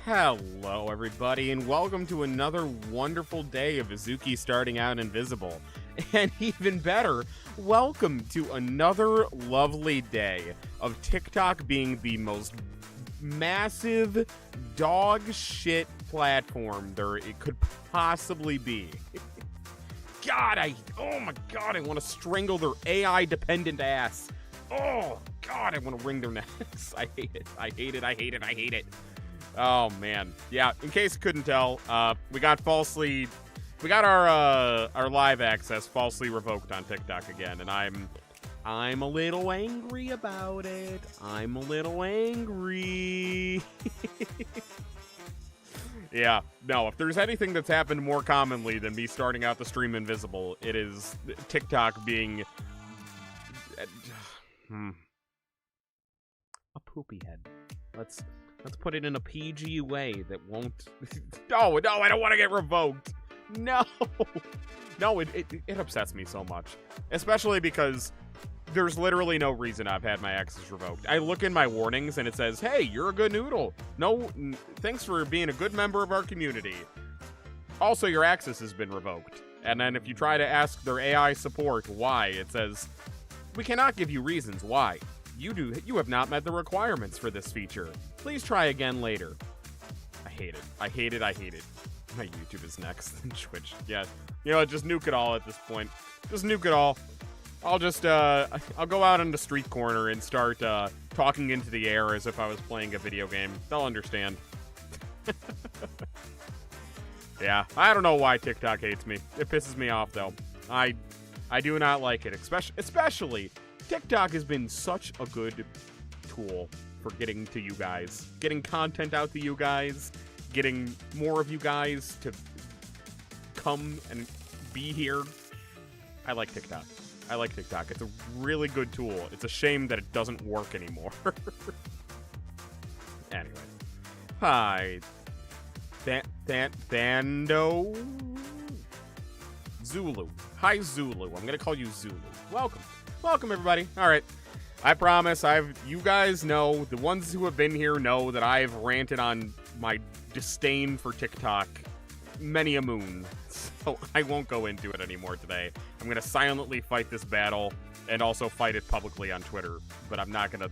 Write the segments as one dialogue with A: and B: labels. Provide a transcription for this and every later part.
A: Hello, everybody, and welcome to another wonderful day of Azuki starting out invisible. And even better, welcome to another lovely day of TikTok being the most massive dog shit platform there it could possibly be. Oh my god, I want to strangle their AI-dependent ass. Oh god, I want to wring their necks. I hate it. Oh man, yeah. In case you couldn't tell, we got our live access falsely revoked on TikTok again, and I'm a little angry about it. I'm a little angry. Yeah, no. If there's anything that's happened more commonly than me starting out the stream invisible, it is TikTok being a poopy head. Let's put it in a PG way that won't... No, I don't want to get revoked. No, it upsets me so much. Especially because there's literally no reason I've had my access revoked. I look in my warnings and it says, hey, you're a good noodle. No, thanks for being a good member of our community. Also, your access has been revoked. And then if you try to ask their AI support why, it says, we cannot give you reasons why. You have not met the requirements for this feature. Please try again later. I hate it. My YouTube is next, and Twitch. Yeah, you know what, just nuke it all at this point. Just nuke it all. I'll just, I'll go out on the street corner and start, talking into the air as if I was playing a video game. They'll understand. Yeah, I don't know why TikTok hates me. It pisses me off, though. I do not like it, especially TikTok has been such a good tool for getting to you guys, getting content out to you guys, getting more of you guys to come and be here. I like TikTok. It's a really good tool. It's a shame that it doesn't work anymore. Anyway. Hi. Thando Zulu. Hi, Zulu. I'm gonna call you Zulu. Welcome, everybody. All right. I promise you guys know, the ones who have been here know that I've ranted on my disdain for TikTok many a moon. So I won't go into it anymore today. I'm going to silently fight this battle and also fight it publicly on Twitter. But I'm not going to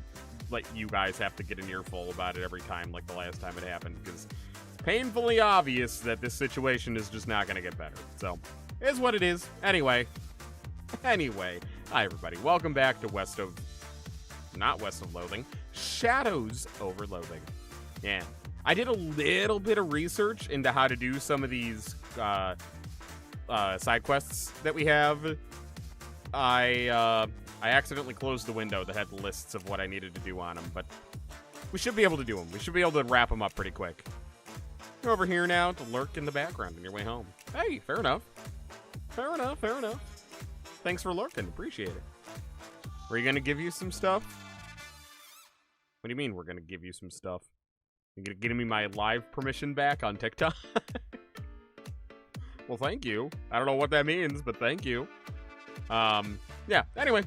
A: let you guys have to get an earful about it every time like the last time it happened. Because it's painfully obvious that this situation is just not going to get better. So, it is what it is. Anyway. Hi, everybody. Welcome back to not West of Loathing, Shadows over Loathing. Yeah. I did a little bit of research into how to do some of these side quests that we have. I accidentally closed the window that had the lists of what I needed to do on them, but we should be able to do them. We should be able to wrap them up pretty quick. You're over here now to lurk in the background on your way home. Hey, fair enough. Thanks for lurking. Appreciate it. Are you going to give you some stuff? What do you mean we're going to give you some stuff? You're going to give me my live permission back on TikTok? Well, thank you. I don't know what that means, but thank you. Yeah, anyway.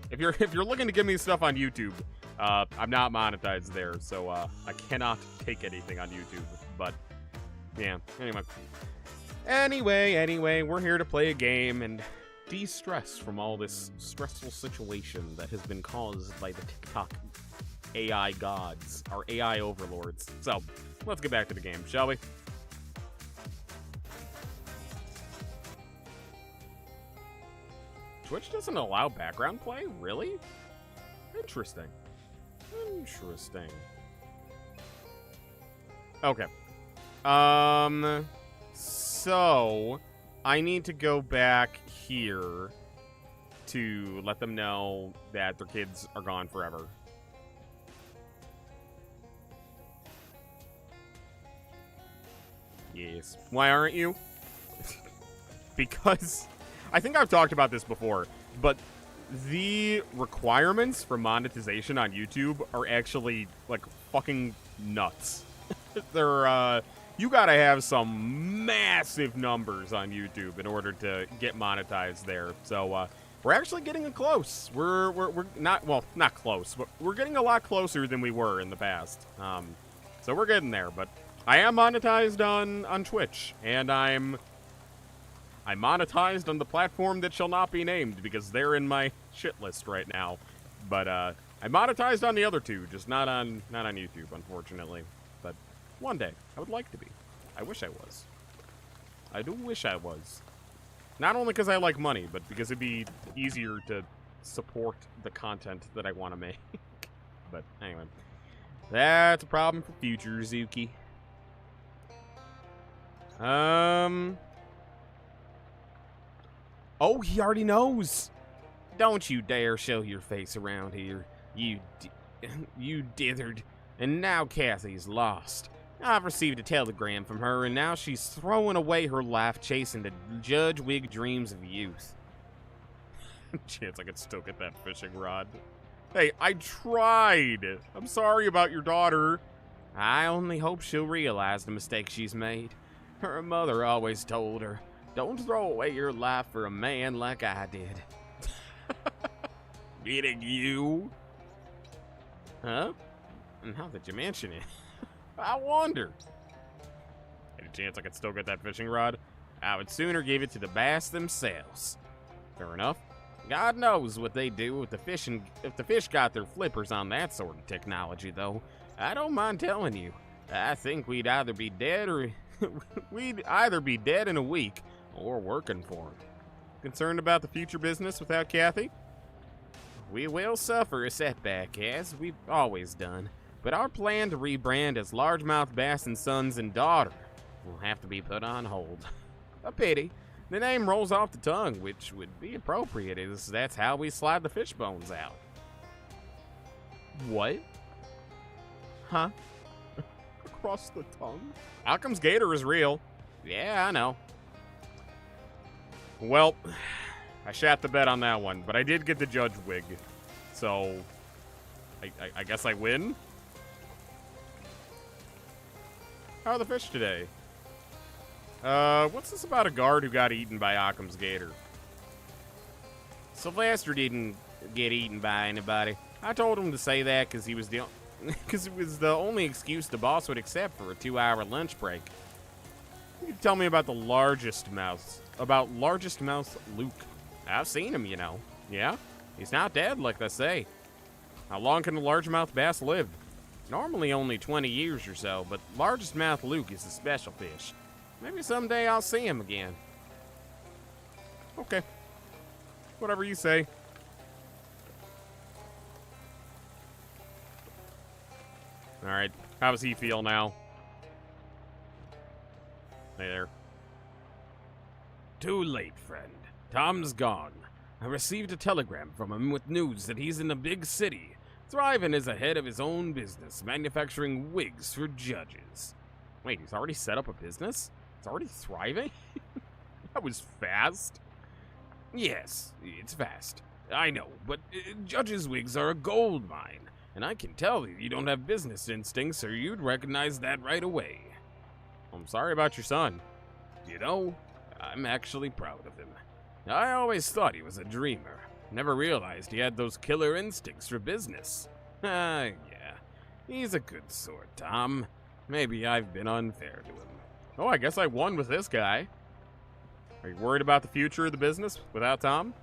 A: If you're looking to give me stuff on YouTube, I'm not monetized there, so I cannot take anything on YouTube. But, yeah, Anyway, we're here to play a game and de-stress from all this stressful situation that has been caused by the TikTok AI gods, our AI overlords. So, let's get back to the game, shall we? Twitch doesn't allow background play? Really? Interesting. Okay. So, I need to go back here to let them know that their kids are gone forever. Yes. Why aren't you? Because I think I've talked about this before, but the requirements for monetization on YouTube are actually, like, fucking nuts. They're, you gotta have some massive numbers on YouTube in order to get monetized there. So, we're actually getting close. We're not close, but we're getting a lot closer than we were in the past. So we're getting there, but I am monetized on Twitch, and I'm monetized on the platform that shall not be named because they're in my shit list right now. But I'm monetized on the other two, just not on YouTube, unfortunately. But one day, I would like to be. I wish I was. I do wish I was. Not only because I like money, but because it'd be easier to support the content that I want to make. But anyway, that's a problem for future Zuki. Oh, he already knows. Don't you dare show your face around here, you dithered. And now Kathy's lost. I've received a telegram from her, and now she's throwing away her life chasing the Judge Wig dreams of youth. Chance I could still get that fishing rod. Hey, I tried. I'm sorry about your daughter. I only hope she'll realize the mistake she's made. Her mother always told her, don't throw away your life for a man like I did. Meaning you? Huh? And how did you mention it? I wonder. Any chance I could still get that fishing rod? I would sooner give it to the bass themselves. Fair enough. God knows what they do with the fish, and if the fish got their flippers on that sort of technology, though. I don't mind telling you. I think we'd either be dead or we'd either be dead in a week or working for him. Concerned about the future business without Kathy? We will suffer a setback, as we've always done. But our plan to rebrand as Largemouth Bass and Sons and Daughter will have to be put on hold. A pity. The name rolls off the tongue, which would be appropriate, as that's how we slide the fish bones out. What? Huh? Across the tongue? Occam's Gator is real. Yeah, I know. Well, I shat the bed on that one, but I did get the Judge Wig. So, I guess I win? How are the fish today? What's this about a guard who got eaten by Occam's Gator? Sylvester didn't get eaten by anybody. I told him to say that because he was because it was the only excuse the boss would accept for a 2-hour lunch break. You can tell me about the largest mouth. About largest mouth Luke. I've seen him, you know. Yeah? He's not dead, like they say. How long can a largemouth bass live? Normally only 20 years or so, but largest mouth Luke is a special fish. Maybe someday I'll see him again. Okay. Whatever you say. Alright, how does he feel now? Hey there. Too late, friend. Tom's gone. I received a telegram from him with news that he's in a big city, thriving as a head of his own business, manufacturing wigs for judges. Wait, he's already set up a business? It's already thriving? That was fast. Yes, it's fast. I know, but judges' wigs are a gold mine, and I can tell you don't have business instincts, or you'd recognize that right away. I'm sorry about your son. You know, I'm actually proud of him. I always thought he was a dreamer. Never realized he had those killer instincts for business. Yeah. He's a good sort, Tom. Maybe I've been unfair to him. Oh, I guess I won with this guy. Are you worried about the future of the business without Tom?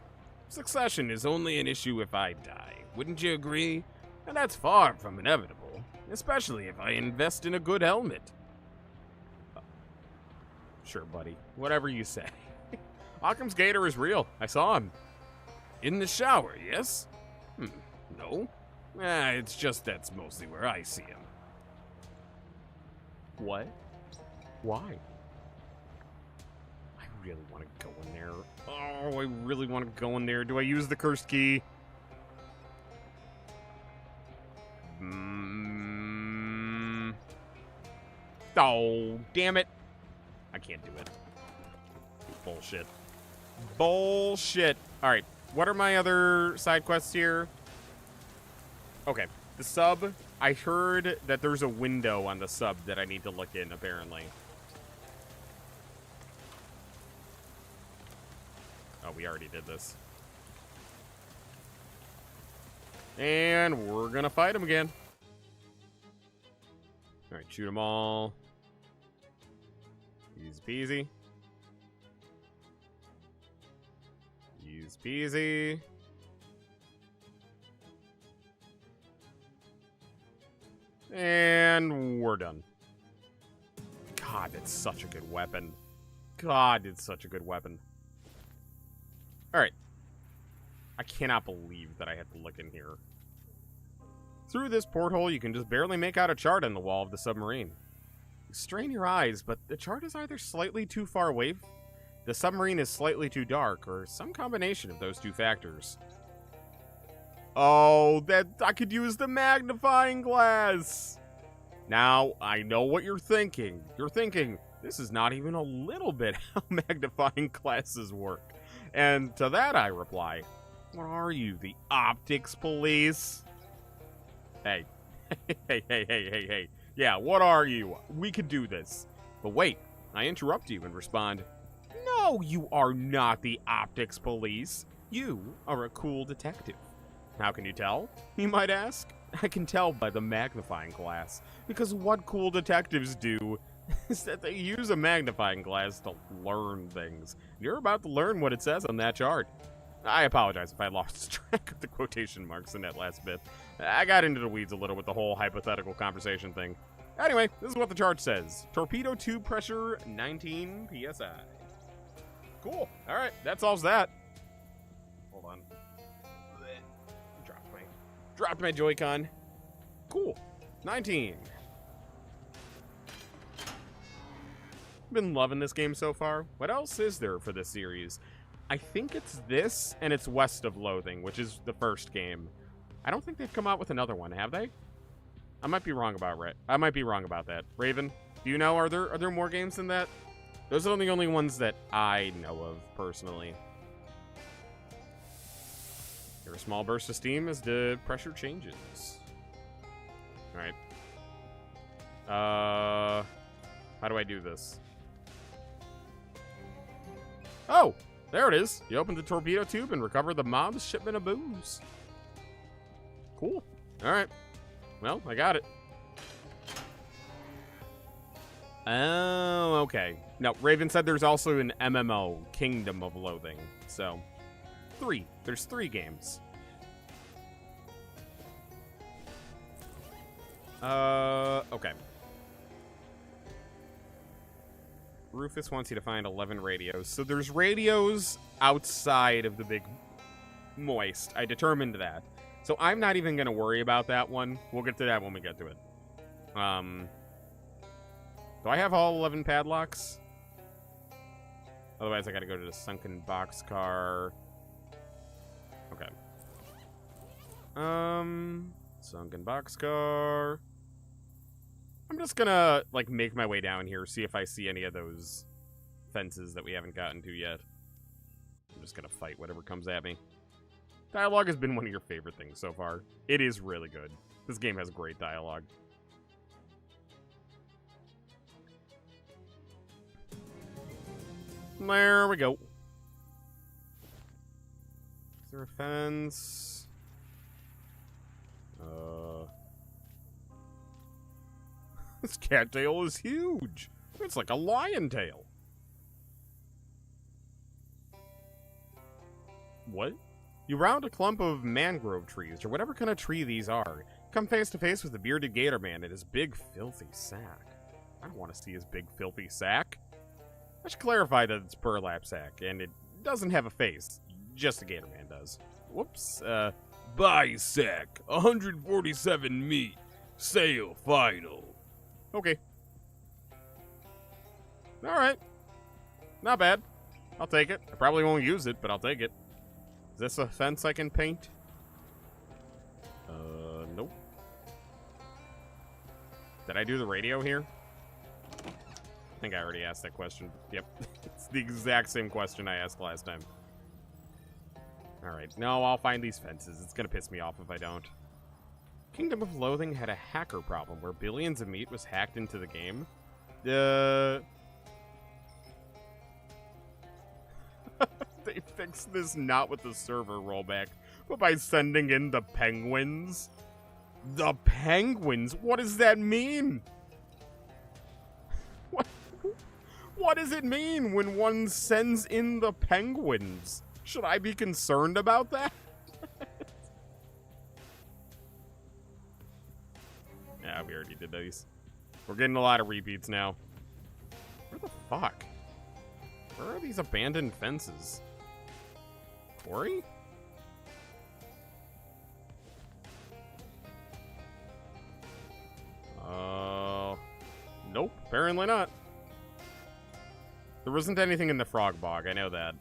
A: Succession is only an issue if I die. Wouldn't you agree? And that's far from inevitable, especially if I invest in a good helmet. Sure, buddy. Whatever you say. Occam's Gator is real. I saw him. In the shower, yes? No. It's just that's mostly where I see him. What? Why? I really want to go in there. Oh, I really want to go in there. Do I use the cursed key? Oh, damn it. I can't do it. Bullshit. Bullshit. Alright, what are my other side quests here? Okay, the sub. I heard that there's a window on the sub that I need to look in, apparently. Oh, we already did this. And we're gonna fight him again. Alright, shoot them all. Easy peasy. Easy peasy. And we're done. God, it's such a good weapon. God, it's such a good weapon. Alright. I cannot believe that I had to look in here. Through this porthole, you can just barely make out a chart on the wall of the submarine. You strain your eyes, but the chart is either slightly too far away, the submarine is slightly too dark, or some combination of those two factors. Oh, I could use the magnifying glass! Now, I know what you're thinking. You're thinking, this is not even a little bit how magnifying glasses work. And to that I reply, what are you, the optics police? Hey. Hey. Yeah, what are you? We could do this. But wait, I interrupt you and respond, no, you are not the optics police. You are a cool detective. How can you tell, you might ask? I can tell by the magnifying glass, because what cool detectives do is that they use a magnifying glass to learn things. You're about to learn what it says on that chart. I apologize if I lost track of the quotation marks in that last bit. I got into the weeds a little with the whole hypothetical conversation thing. Anyway, this is what the chart says. Torpedo tube pressure, 19 psi. Cool. Alright, that solves that. Hold on. Dropped my Joy-Con. Cool. 19. Been loving this game so far. What else is there for this series? I think it's this, and it's West of Loathing, which is the first game. I don't think they've come out with another one, have they? I might be wrong about that. Raven, do you know, are there more games than that? Those are the only ones that I know of, personally. Hear a small burst of steam as the pressure changes. Alright. How do I do this? Oh! There it is. You open the torpedo tube and recover the mob's shipment of booze. Cool. Alright. Well, I got it. Oh, okay. No, Raven said there's also an MMO, Kingdom of Loathing. So, 3. There's 3 games. Okay. Rufus wants you to find 11 radios. So there's radios outside of the big moist. I determined that. So I'm not even going to worry about that one. We'll get to that when we get to it. Do I have all 11 padlocks? Otherwise, I got to go to the sunken boxcar. Okay. Sunken boxcar. I'm just gonna, like, make my way down here, see if I see any of those fences that we haven't gotten to yet. I'm just gonna fight whatever comes at me. Dialogue has been one of your favorite things so far. It is really good. This game has great dialogue. There we go. Is there a fence? This cattail is huge. It's like a lion tail. What? You round a clump of mangrove trees, or whatever kind of tree these are. Come face to face with the bearded gator man and his big, filthy sack. I don't want to see his big, filthy sack. I should clarify that it's burlap sack, and it doesn't have a face. Just the gator man does. Whoops. Buy sack. 147 meat. Sale final. Okay. Alright. Not bad. I'll take it. I probably won't use it, but I'll take it. Is this a fence I can paint? Nope. Did I do the radio here? I think I already asked that question. Yep. It's the exact same question I asked last time. Alright. No, I'll find these fences. It's gonna piss me off if I don't. Kingdom of Loathing had a hacker problem where billions of meat was hacked into the game. They fixed this not with the server rollback, but by sending in the penguins. The penguins? What does that mean? What does it mean when one sends in the penguins? Should I be concerned about that? Yeah, we already did these. We're getting a lot of repeats now. Where the fuck? Where are these abandoned fences? Quarry? Nope, apparently not. There wasn't anything in the frog bog, I know that.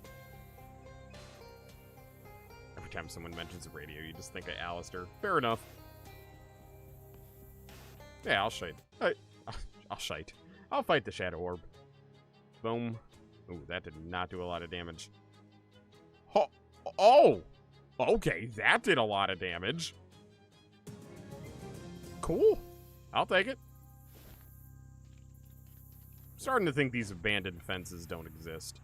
A: Every time someone mentions a radio, you just think of Alistair. Fair enough. Yeah, I'll shite. I'll shite. I'll fight the Shadow Orb. Boom. Ooh, that did not do a lot of damage. Oh! Okay, that did a lot of damage. Cool. I'll take it. I'm starting to think these abandoned fences don't exist.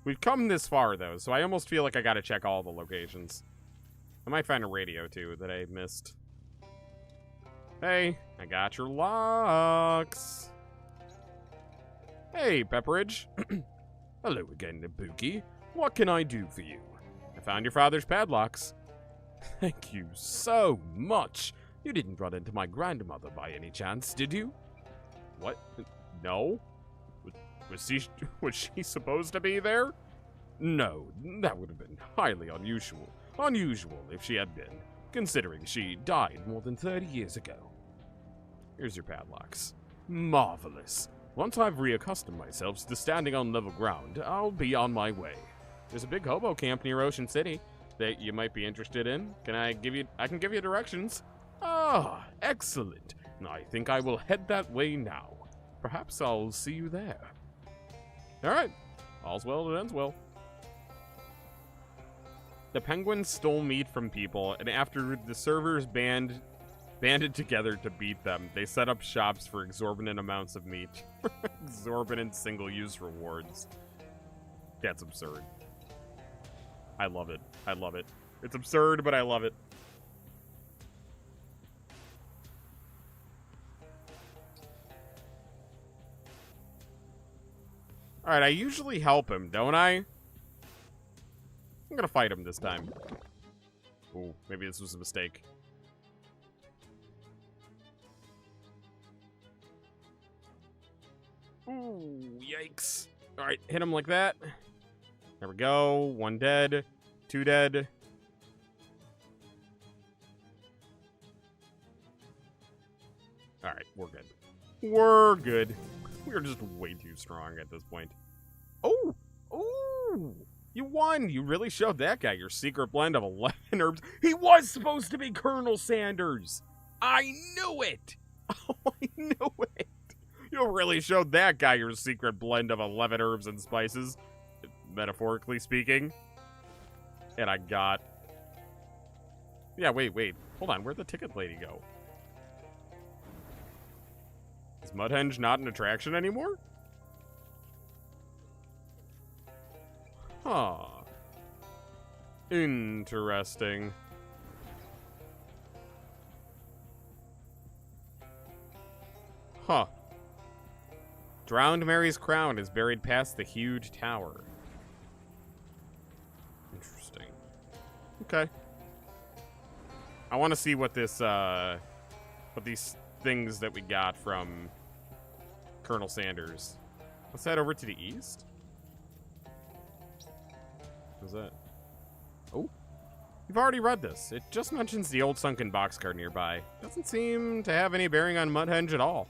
A: We've come this far, though, so I almost feel like I gotta check all the locations. I might find a radio, too, that I missed. Hey, I got your locks. Hey, Pepperidge. Hello again, Nabuki. What can I do for you? I found your father's padlocks. Thank you so much. You didn't run into my grandmother by any chance, did you? What? No? Was she supposed to be there? No, that would have been highly unusual. Unusual if she had been, considering she died more than 30 years ago. Here's your padlocks. Marvelous. Once I've reaccustomed myself to standing on level ground, I'll be on my way. There's a big hobo camp near Ocean City that you might be interested in. I can give you directions. Ah, excellent. I think I will head that way now. Perhaps I'll see you there. Alright. All's well that ends well. The penguins stole meat from people, and after the servers banded together to beat them, they set up shops for exorbitant amounts of meat. Exorbitant single-use rewards. That's absurd. I love it. I love it. It's absurd, but I love it. Alright, I usually help him, don't I? I'm gonna fight him this time. Ooh, maybe this was a mistake. Ooh, yikes. Alright, hit him like that. There we go. 1 dead. 2 dead. Alright, we're good. We're good. We're just way too strong at this point. Oh! Ooh! You won! You really showed that guy your secret blend of 11 herbs. He was supposed to be Colonel Sanders! I knew it! Oh, I knew it! You really showed that guy your secret blend of 11 herbs and spices, metaphorically speaking. And I got... Yeah, wait. Hold on, where'd the ticket lady go? Is Mudhenge not an attraction anymore? Huh. Interesting. Huh. Drowned Mary's crown is buried past the huge tower. Interesting. Okay. I want to see what this, what these things that we got from Colonel Sanders. Let's head over to the east. What's that? Oh. You've already read this. It just mentions the old sunken boxcar nearby. Doesn't seem to have any bearing on Mudhenge at all.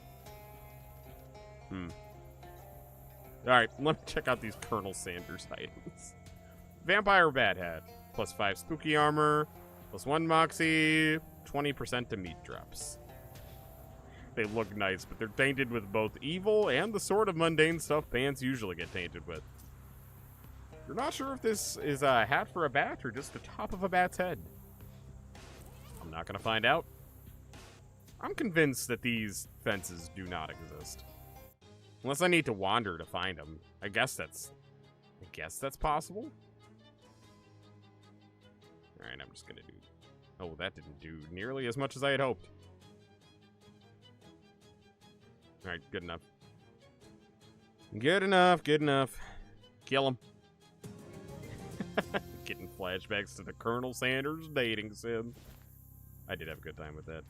A: Alright, let me check out these Colonel Sanders items. Vampire Bad Hat. +5 spooky armor. +1 moxie. 20% to meat drops. They look nice, but they're tainted with both evil and the sort of mundane stuff pants usually get tainted with. You're not sure if this is a hat for a bat or just the top of a bat's head. I'm not going to find out. I'm convinced that these fences do not exist. Unless I need to wander to find them. I guess that's possible. Alright, I'm just going to do... Oh, that didn't do nearly as much as I had hoped. Alright, good enough. Good enough, good enough. Kill him. Getting flashbacks to the Colonel Sanders dating sim. I did have a good time with that.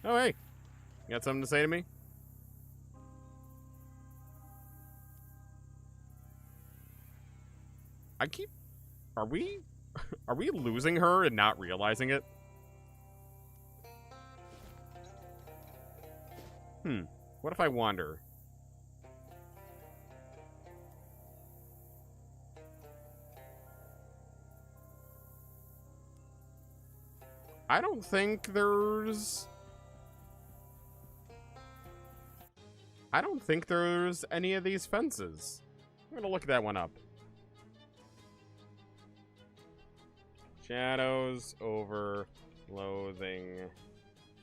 A: Oh, hey. You got something to say to me? Are we losing her and not realizing it? What if I wander? I don't think there's any of these fences. I'm gonna look that one up. Shadows over loathing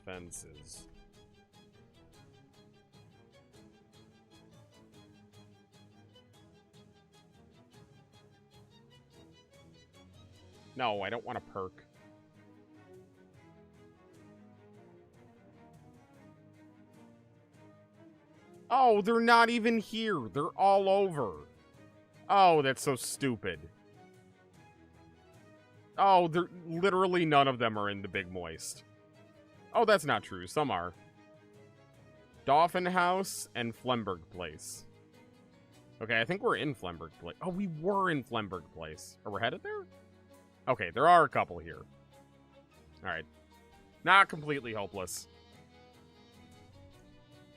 A: fences. No, I don't want a perk. Oh, they're not even here. They're all over. Oh, that's so stupid. Oh, they're literally none of them are in the Big Moist. Oh, that's not true. Some are. Dolphin House and Flemberg Place. Okay, I think we're in Flemberg Place. Oh, we were in Flemberg Place. Are we headed there? Okay, there are a couple here. Alright. Not completely hopeless.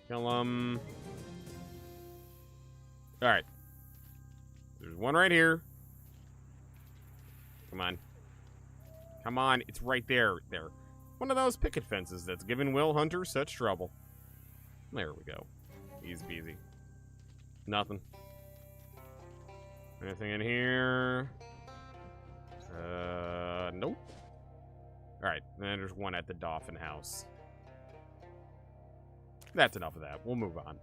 A: Kill 'em. Alright. There's one right here. Come on. Come on, it's right there. There. One of those picket fences that's given Will Hunter such trouble. There we go. Easy peasy. Nothing. Anything in here? Nope. Alright, then there's one at the Dolphin House. That's enough of that. We'll move on.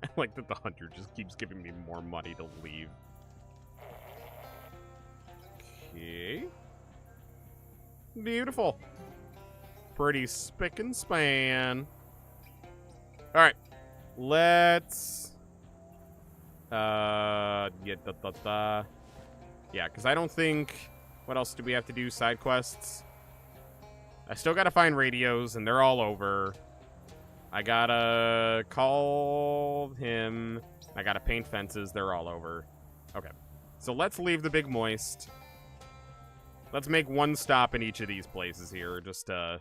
A: I like that the hunter just keeps giving me more money to leave. Okay. Beautiful. Pretty spick and span. Alright. Let's... Yeah, Yeah, because I don't think... What else do we have to do? Side quests? I still gotta find radios, and they're all over. I gotta call him. I gotta paint fences. They're all over. Okay. So let's leave the Big Moist. Let's make one stop in each of these places here. Just to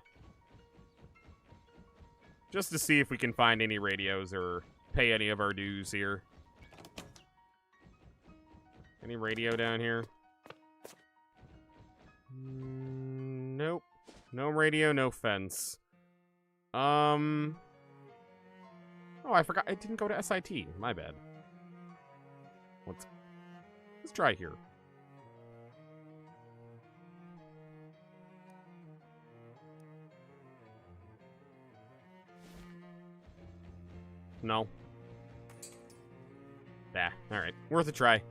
A: see if we can find any radios or pay any of our dues here. Any radio down here? Nope. No radio, no fence. Oh, I forgot. I didn't go to SIT. My bad. Let's try here. No. Bah. Alright. Worth a try.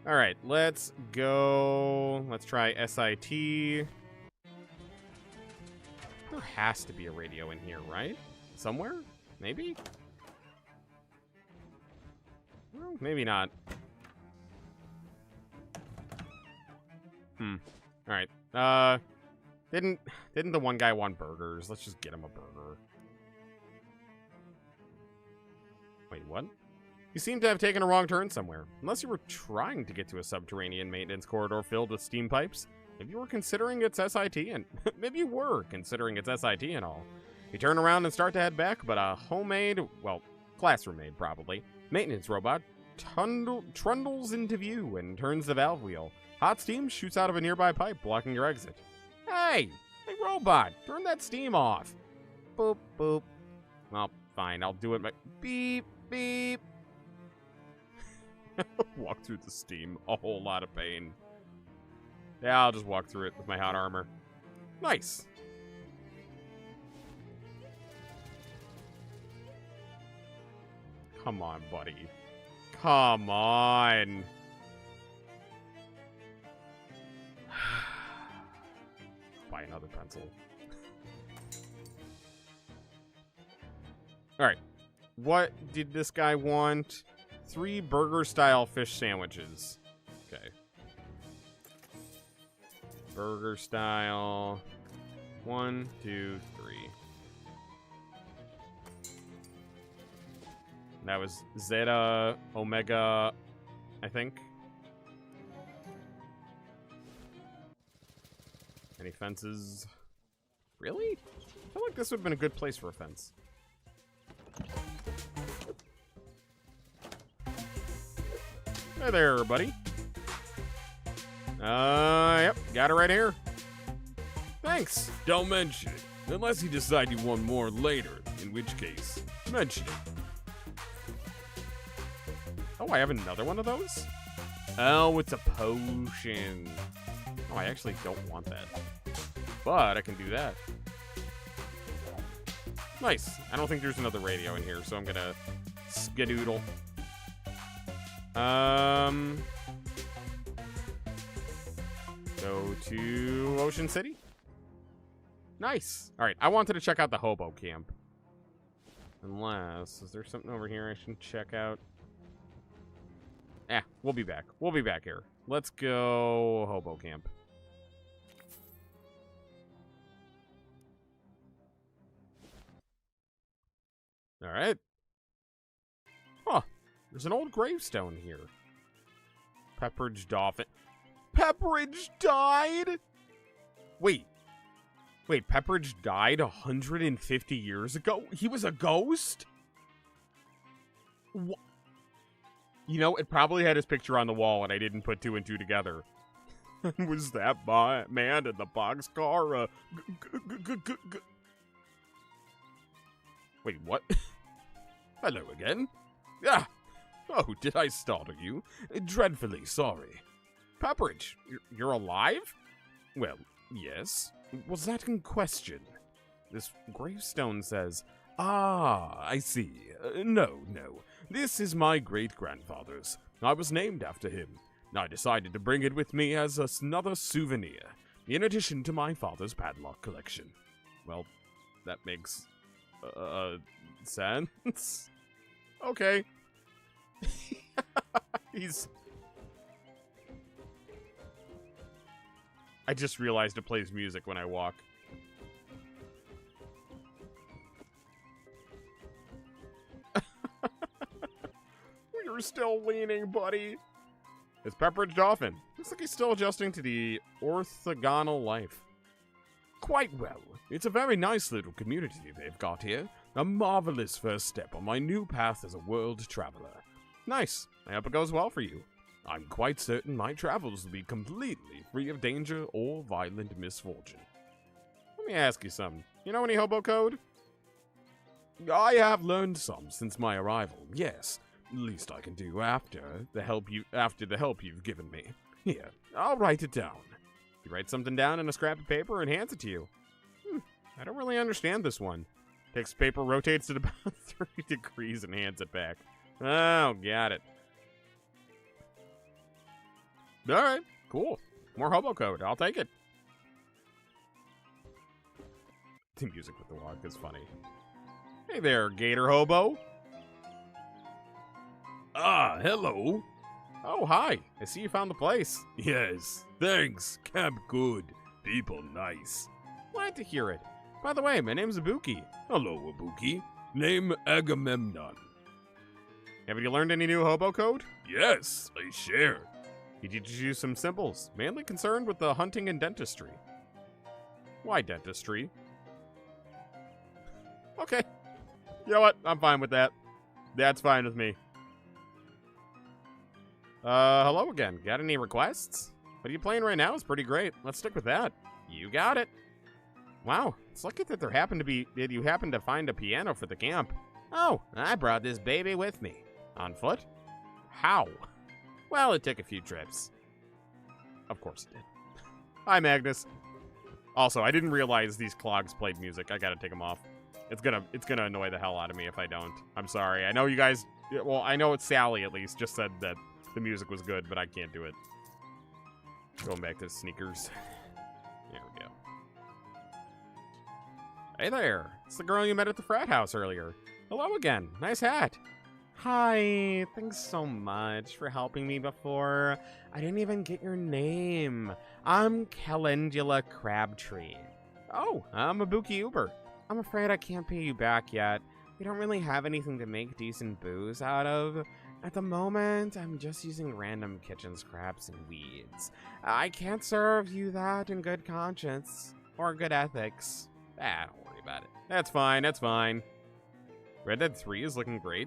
A: Alright, let's go. Let's try SIT. There has to be a radio in here, right? Somewhere? Maybe? Well, maybe not. Alright. Didn't the one guy want burgers? Let's just get him a burger. Wait, what? You seem to have taken a wrong turn somewhere. Unless you were trying to get to a subterranean maintenance corridor filled with steam pipes. Maybe you were considering its SIT and... maybe you were considering its SIT and all. You turn around and start to head back, but a homemade, well, classroom-made probably, maintenance robot trundles into view and turns the valve wheel. Hot steam shoots out of a nearby pipe, blocking your exit. Hey! Hey, robot! Turn that steam off! Boop, boop. Well, fine, I'll do it my... Beep, beep. Walk through the steam. A whole lot of pain. Yeah, I'll just walk through it with my hot armor. Nice. Come on, buddy. Come on. Buy another pencil. Alright. What did this guy want? 3 burger-style fish sandwiches. Okay. Burger-style. 1, 2, 3. That was Zeta, Omega, I think. Any fences? Really? I feel like this would have been a good place for a fence. Hey there, buddy. Yep, got it right here. Thanks.
B: Don't mention it, unless you decide you want more later, in which case, mention it.
A: Oh, I have another one of those? Oh, it's a potion. Oh, I actually don't want that. But I can do that. Nice. I don't think there's another radio in here, so I'm gonna skedoodle. Go to Ocean City. Nice. All right, I wanted to check out the hobo camp. Unless, is there something over here I should check out? We'll be back. We'll be back here. Let's go hobo camp. All right. Huh. There's an old gravestone here. Pepperidge Dolphin. Pepperidge died? Wait. Wait, Pepperidge died 150 years ago? He was a ghost? What? You know, it probably had his picture on the wall and I didn't put 2 and 2 together. Was that man in the boxcar? Wait, what? Hello again. Ah! Oh, did I startle you? Dreadfully sorry. Pepperidge, you're alive? Well, yes. Was that in question? This gravestone says, ah, I see. No. This is my great-grandfather's. I was named after him. I decided to bring it with me as another souvenir, in addition to my father's padlock collection. Well, that makes, sense? Okay. I just realized it plays music when I walk. You're still leaning, buddy. It's Pepperidge Dolphin. Looks like he's still adjusting to the orthogonal life. Quite well. It's a very nice little community they've got here. A marvelous first step on my new path as a world traveler. Nice. I hope it goes well for you. I'm quite certain my travels will be completely free of danger or violent misfortune. Let me ask you something. You know any hobo code? I have learned some since my arrival, yes. Least I can do after the help you've given me. Here, I'll write it down. He writes something down on a scrap of paper and hands it to you. I don't really understand this one. Takes paper, rotates it about 30 degrees, and hands it back. Oh, got it. Alright, cool. More hobo code. I'll take it. The music with the walk is funny. Hey there, Gator Hobo.
B: Ah, hello.
A: Oh, hi. I see you found the place.
B: Yes, thanks. Camp good. People nice.
A: Glad to hear it. By the way, my name's Ibuki.
B: Hello, Ibuki. Name Agamemnon.
A: Have you learned any new hobo code?
B: Yes, I share.
A: He teaches you some symbols, mainly concerned with the hunting and dentistry. Why dentistry? Okay. You know what? I'm fine with that. That's fine with me. Hello again. Got any requests? What are you playing right now is pretty great. Let's stick with that. You got it. Wow, it's lucky that you happen to find a piano for the camp. Oh, I brought this baby with me. On foot? How? Well, it took a few trips. Of course it did. Hi, Magnus. Also, I didn't realize these clogs played music. I gotta take them off. It's gonna annoy the hell out of me if I don't. I'm sorry. I know you guys... Well, I know it's Sally, at least, just said that the music was good, but I can't do it. Going back to the sneakers. There we go. Hey there. It's the girl you met at the frat house earlier. Hello again. Nice hat. Hi, thanks so much for helping me before. I didn't even get your name. I'm Calendula Crabtree. Oh, I'm Ibuki Uber. I'm afraid I can't pay you back yet. We don't really have anything to make decent booze out of. At the moment, I'm just using random kitchen scraps and weeds. I can't serve you that in good conscience or good ethics. Don't worry about it. That's fine, that's fine. Red Dead 3 is looking great.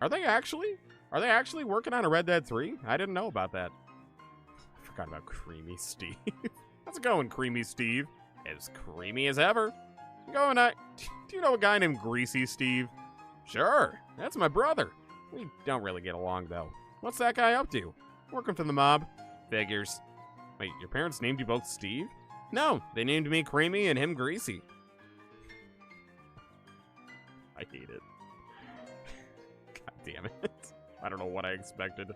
A: Are they actually? Are they actually working on a Red Dead 3? I didn't know about that. I forgot about Creamy Steve. How's it going, Creamy Steve? As creamy as ever. Going on. Do you know a guy named Greasy Steve? Sure, that's my brother. We don't really get along, though. What's that guy up to? Working for the mob. Figures. Wait, your parents named you both Steve? No, they named me Creamy and him Greasy. I hate it. God damn it. I don't know what I expected.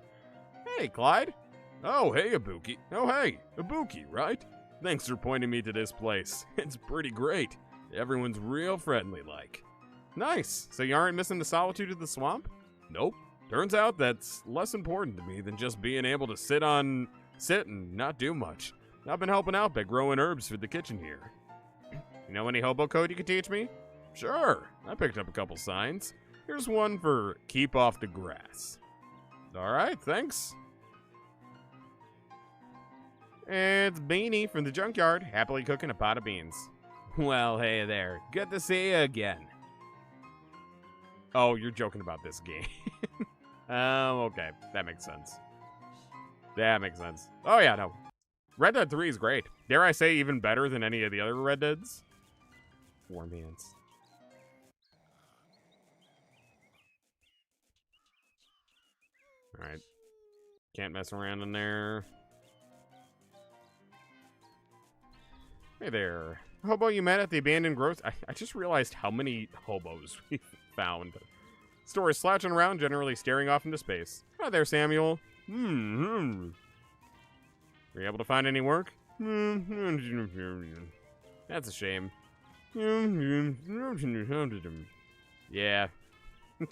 A: Hey, Clyde.
B: Oh, hey, Ibuki. Oh, hey, Ibuki, right? Thanks for pointing me to this place. It's pretty great. Everyone's real friendly-like.
A: Nice. So you aren't missing the solitude of the swamp?
B: Nope. Turns out that's less important to me than just being able to sit and not do much. I've been helping out by growing herbs for the kitchen here.
A: You know any hobo code you could teach me?
B: Sure. I picked up a couple signs. Here's one for keep off the grass.
A: All right, thanks. It's Beanie from the junkyard, happily cooking a pot of beans. Well, hey there. Good to see you again. Oh, you're joking about this game. Okay. That makes sense. That makes sense. Oh, yeah, no. Red Dead 3 is great. Dare I say even better than any of the other Red Deads? 4 minutes. Alright. Can't mess around in there. Hey there. Hobo you met at the abandoned growth. I just realized how many hobos we found. Store is slouching around, generally staring off into space. Hi there, Samuel. Were you able to find any work? That's a shame. Yeah.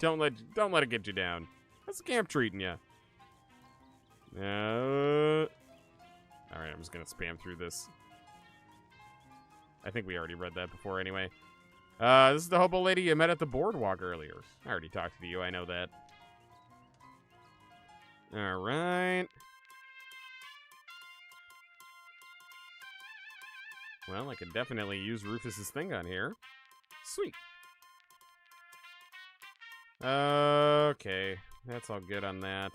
A: Don't let it get you down. How's the camp treating you? Alright, I'm just gonna spam through this. I think we already read that before anyway. This is the hobo lady you met at the boardwalk earlier. I already talked to you, I know that. Alright. Well, I could definitely use Rufus's thing on here. Sweet. Okay, that's all good on that.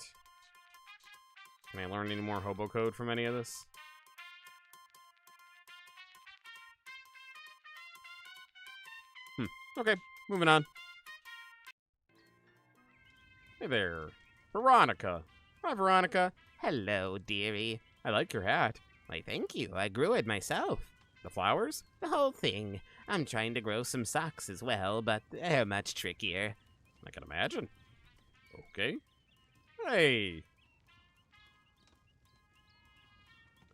A: Can I learn any more hobo code from any of this? Okay, moving on. Hey there, Veronica. Hi, Veronica.
C: Hello, dearie.
A: I like your hat.
C: Why, thank you. I grew it myself.
A: The flowers?
C: The whole thing. I'm trying to grow some socks as well, but they're much trickier.
A: I can imagine. Okay. Hey.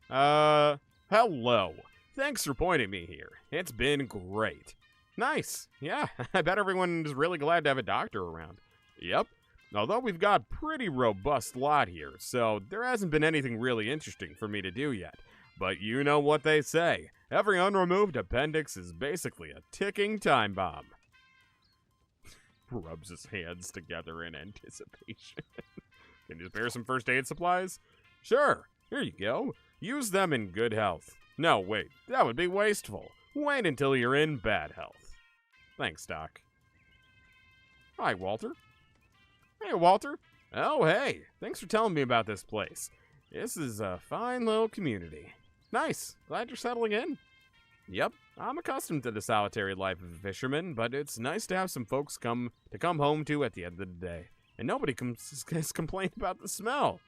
A: Hello. Thanks for pointing me here. It's been great. Nice. Yeah, I bet everyone is really glad to have a doctor around. Yep. Although we've got a pretty robust lot here, so there hasn't been anything really interesting for me to do yet. But you know what they say. Every unremoved appendix is basically a ticking time bomb. Rubs his hands together in anticipation. Can you spare some first aid supplies? Sure. Here you go. Use them in good health. No, wait. That would be wasteful. Wait until you're in bad health. Thanks, Doc. Hi, Walter. Hey, Walter. Oh, hey. Thanks for telling me about this place. This is a fine little community. Nice. Glad you're settling in. Yep. I'm accustomed to the solitary life of a fisherman, but it's nice to have some folks come home to at the end of the day. And nobody has complained about the smell.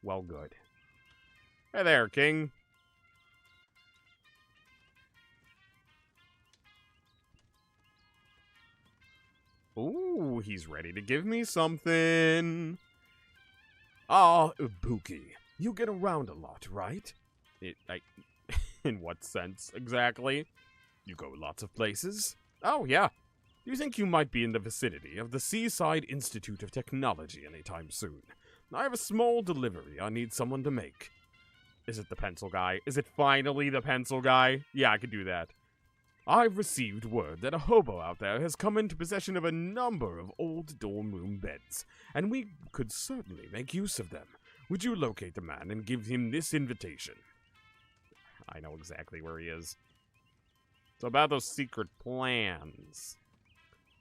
A: Well, good. Hey there, King. Ooh, he's ready to give me something.
B: Ah, Ibuki, you get around a lot, right?
A: In what sense, exactly?
B: You go lots of places?
A: Oh, yeah.
B: Do you think you might be in the vicinity of the Seaside Institute of Technology anytime soon? I have a small delivery I need someone to make. Is it the pencil guy? Is it finally the pencil guy? Yeah, I could do that. I've received word that a hobo out there has come into possession of a number of old dorm room beds, and we could certainly make use of them. Would you locate the man and give him this invitation? I know exactly where he is. So about those secret plans.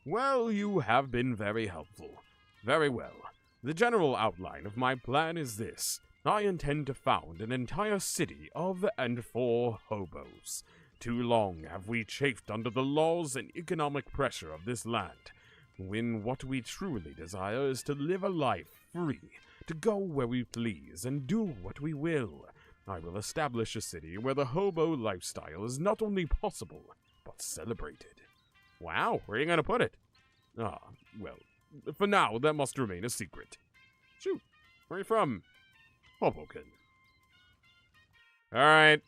B: Well, you have been very helpful. Very well. The general outline of my plan is this. I intend to found an entire city of and for hobos. Too long have we chafed under the laws and economic pressure of this land, when what we truly desire is to live a life free, to go where we please and do what we will. I will establish a city where the hobo lifestyle is not only possible, but celebrated. Wow, where are you going to put it? Ah, well, for now, that must remain a secret. Shoot, where are you from? Hoboken. Alright.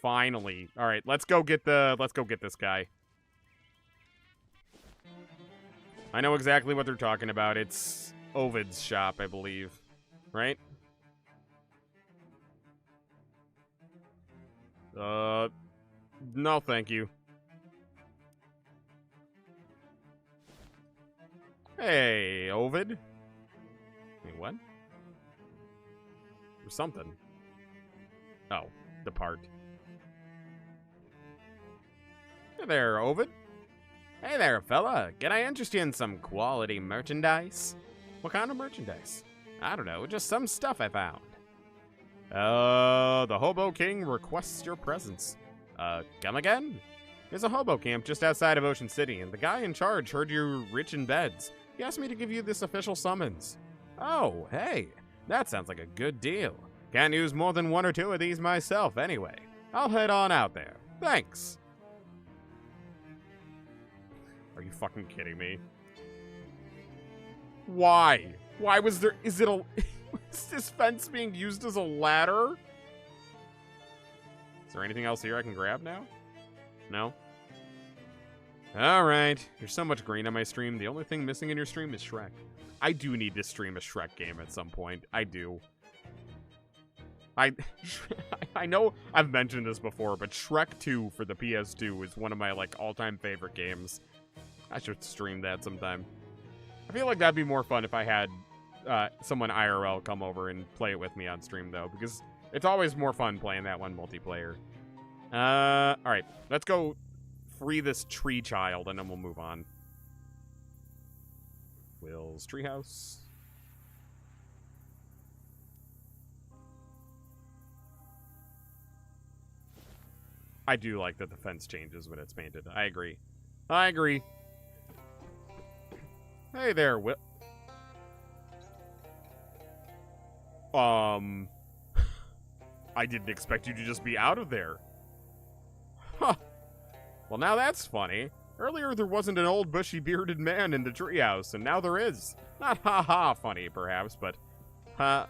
B: Finally. Alright, let's go get this guy. I know exactly what they're talking about. It's Ovid's shop, I believe. Right? No, thank you. Hey, Ovid. Wait, what? Or something. Oh, depart. Hey there, Ovid.
C: Hey there, fella. Can I interest you in some quality merchandise?
B: What kind of merchandise?
C: I don't know, just some stuff I found.
B: The Hobo King requests your presence.
C: Come again?
B: There's a hobo camp just outside of Ocean City, and the guy in charge heard you're rich in beds. He asked me to give you this official summons.
C: Oh, hey. That sounds like a good deal. Can't use more than one or two of these myself anyway. I'll head on out there. Thanks.
B: Are you fucking kidding me? Why? Why was there... Is this fence being used as a ladder? Is there anything else here I can grab now? No? Alright. There's so much green on my stream. The only thing missing in your stream is Shrek. I do need to stream a Shrek game at some point. I do. I know I've mentioned this before, but Shrek 2 for the PS2 is one of my, like, all-time favorite games. I should stream that sometime. I feel like that'd be more fun if I had someone IRL come over and play it with me on stream, though, because it's always more fun playing that one multiplayer. Alright, let's go free this tree child, and then we'll move on. Will's treehouse. I do like that the fence changes when it's painted. I agree. I agree. Hey there, Will. I didn't expect you to just be out of there. Huh. Well, now that's funny. Earlier there wasn't an old bushy bearded man in the treehouse, and now there is. Not ha-ha funny, perhaps, but... Huh?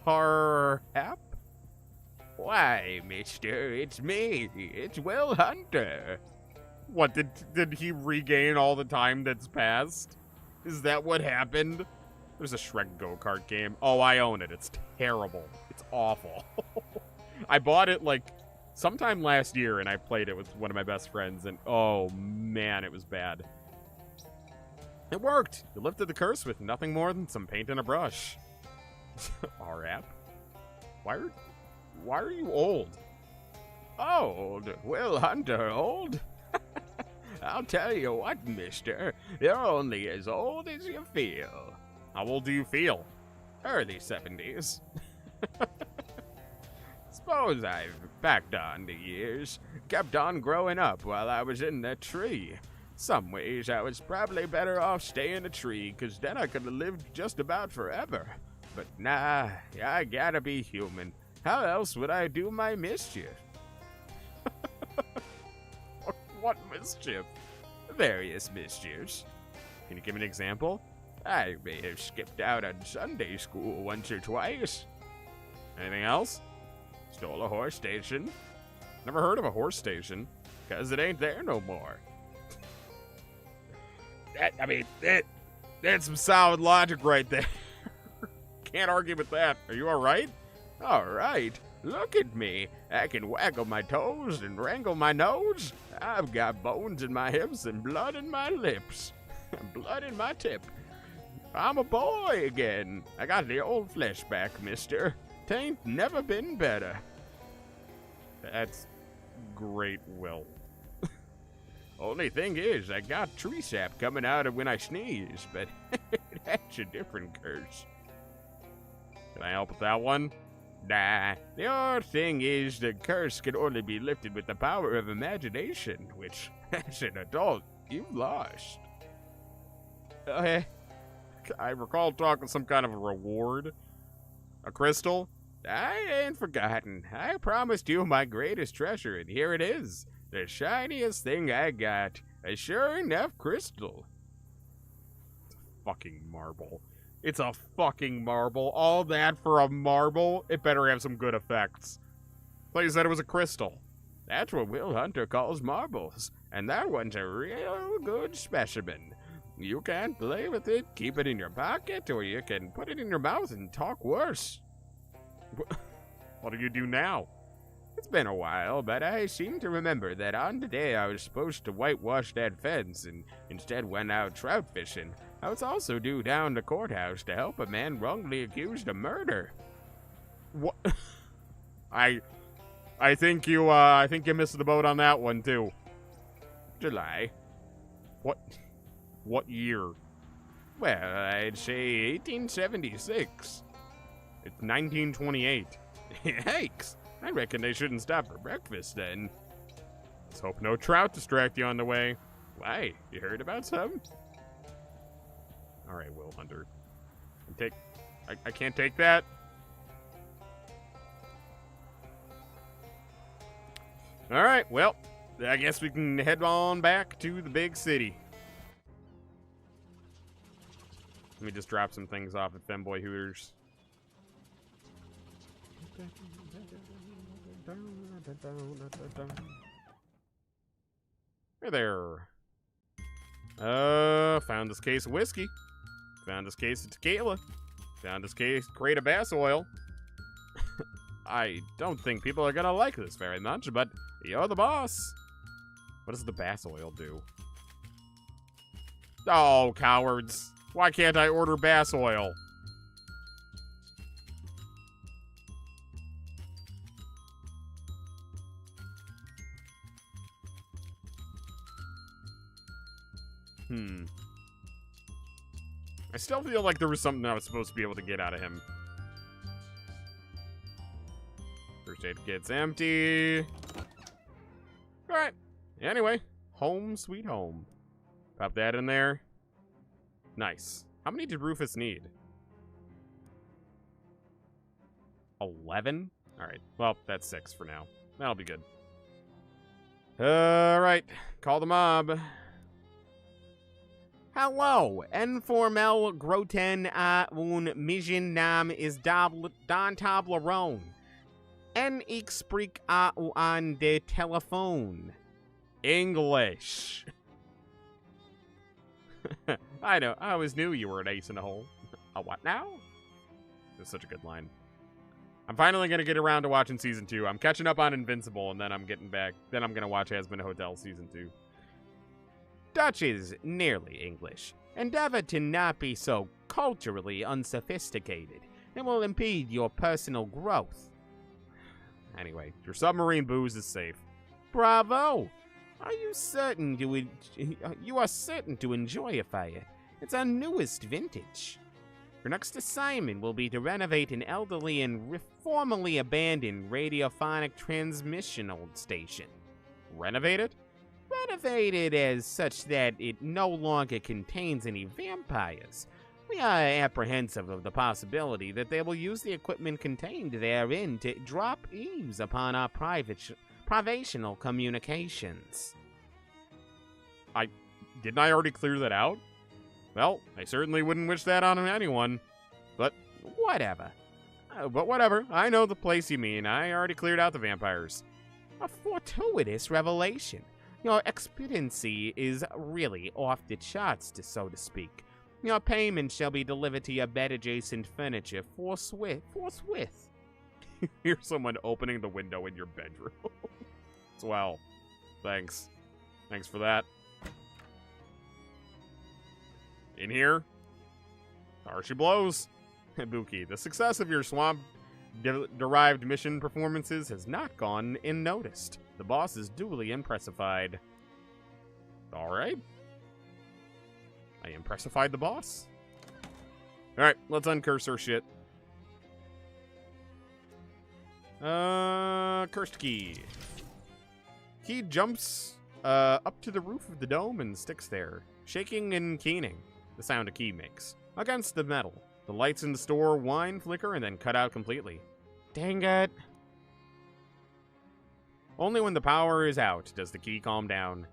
B: Harhap?
C: Why, mister, it's me. It's Will Hunter.
B: What, did he regain all the time that's passed? Is that what happened? There's a Shrek go-kart game. Oh, I own it. It's terrible. It's awful. I bought it, like, sometime last year, and I played it with one of my best friends, and oh, man, it was bad. It worked. You lifted the curse with nothing more than some paint and a brush. R-app? Why are you old?
C: Old? Will Hunter old? I'll tell you what, mister. You're only as old as you feel.
B: How old do you feel?
C: Early 70s. Suppose I've backed on the years. Kept on growing up while I was in that tree. Some ways I was probably better off staying a tree, 'cause then I could have lived just about forever. But nah, I gotta be human. How else would I do my mischief?
B: What mischief?
C: Various mischiefs.
B: Can you give an example?
C: I may have skipped out on Sunday school once or twice.
B: Anything else?
C: Stole a horse station.
B: Never heard of a horse station.
C: 'cause it ain't there no more.
A: That's some solid logic right there. Can't argue with that. Are you all right?
C: All right, look at me. I can waggle my toes and wrangle my nose. I've got bones in my hips and blood in my lips. Blood in my tip. I'm a boy again. I got the old flesh back, mister. Tain't never been better.
A: That's great, Will.
C: Only thing is, I got tree sap coming out of when I sneeze, but that's a different curse.
A: Can I help with that one?
C: Nah, the odd thing is the curse can only be lifted with the power of imagination, which, as an adult, you've lost.
A: Okay. I recall talking some kind of a reward. A crystal?
C: I ain't forgotten. I promised you my greatest treasure, and here it is. The shiniest thing I got. A sure enough crystal.
A: It's a fucking marble. It's a fucking marble. All that for a marble? It better have some good effects. I thought you said it was a crystal.
C: That's what Will Hunter calls marbles, and that one's a real good specimen. You can't play with it, keep it in your pocket, or you can put it in your mouth and talk worse.
A: What do you do now?
C: It's been a while, but I seem to remember that on the day I was supposed to whitewash that fence and instead went out trout fishing, I was also due down the courthouse to help a man wrongly accused of murder.
A: What? I think you missed the boat on that one too.
C: July.
A: What year?
C: Well, I'd say 1876.
A: It's 1928.
C: Yikes! I reckon they shouldn't stop for breakfast then.
A: Let's hope no trout distract you on the way.
C: Why? You heard about some?
A: All right, Will Hunter. I can't take that. All right, well, I guess we can head on back to the big city. Let me just drop some things off at Femboy Hooters. Hey there. Found this case of whiskey. Found this case of tequila. Found this crate of bass oil. I don't think people are gonna like this very much, but you're the boss. What does the bass oil do? Oh, cowards. Why can't I order bass oil? I still feel like there was something I was supposed to be able to get out of him. First aid kit's empty. Alright. Anyway, home sweet home. Pop that in there. Nice. How many did Rufus need? 11? Alright. Well, that's 6 for now. That'll be good. Alright. Call the mob.
B: Hello, informel groten un mission nam is don tableron. En ik spreek aan de telefoon.
A: English. I know. I always knew you were an ace in the hole. A what now? That's such a good line. I'm finally going to get around to watching Season 2. I'm catching up on Invincible, and then I'm getting back. Then I'm going to watch Has Been a Hotel Season 2.
B: Dutch is nearly English. Endeavor to not be so culturally unsophisticated. It will impede your personal growth.
A: Anyway, your submarine booze is safe.
B: Bravo! Are you certain you are certain to enjoy a fire? It's our newest vintage. Your next assignment will be to renovate an elderly and formerly abandoned radiophonic transmissional station.
A: Renovate it?
B: Renovated as such that it no longer contains any vampires. We are apprehensive of the possibility that they will use the equipment contained therein to drop eaves upon our privational communications.
A: Didn't I already clear that out? Well, I certainly wouldn't wish that on anyone. But
B: Whatever.
A: whatever. I know the place you mean. I already cleared out the vampires.
B: A fortuitous revelation. Your expediency is really off the charts, so to speak. Your payment shall be delivered to your bed-adjacent furniture forthwith.
A: Here's someone opening the window in your bedroom. Swell. Thanks. Thanks for that. In here. There she blows. Ibuki, the success of your swamp-derived mission performances has not gone unnoticed. The boss is duly impressified. Alright. I impressified the boss. Alright, let's uncurse her shit. Cursed key. Key jumps up to the roof of the dome and sticks there, shaking and keening, the sound a key makes, against the metal. The lights in the store whine, flicker, and then cut out completely. Dang it. Only when the power is out does the key calm down.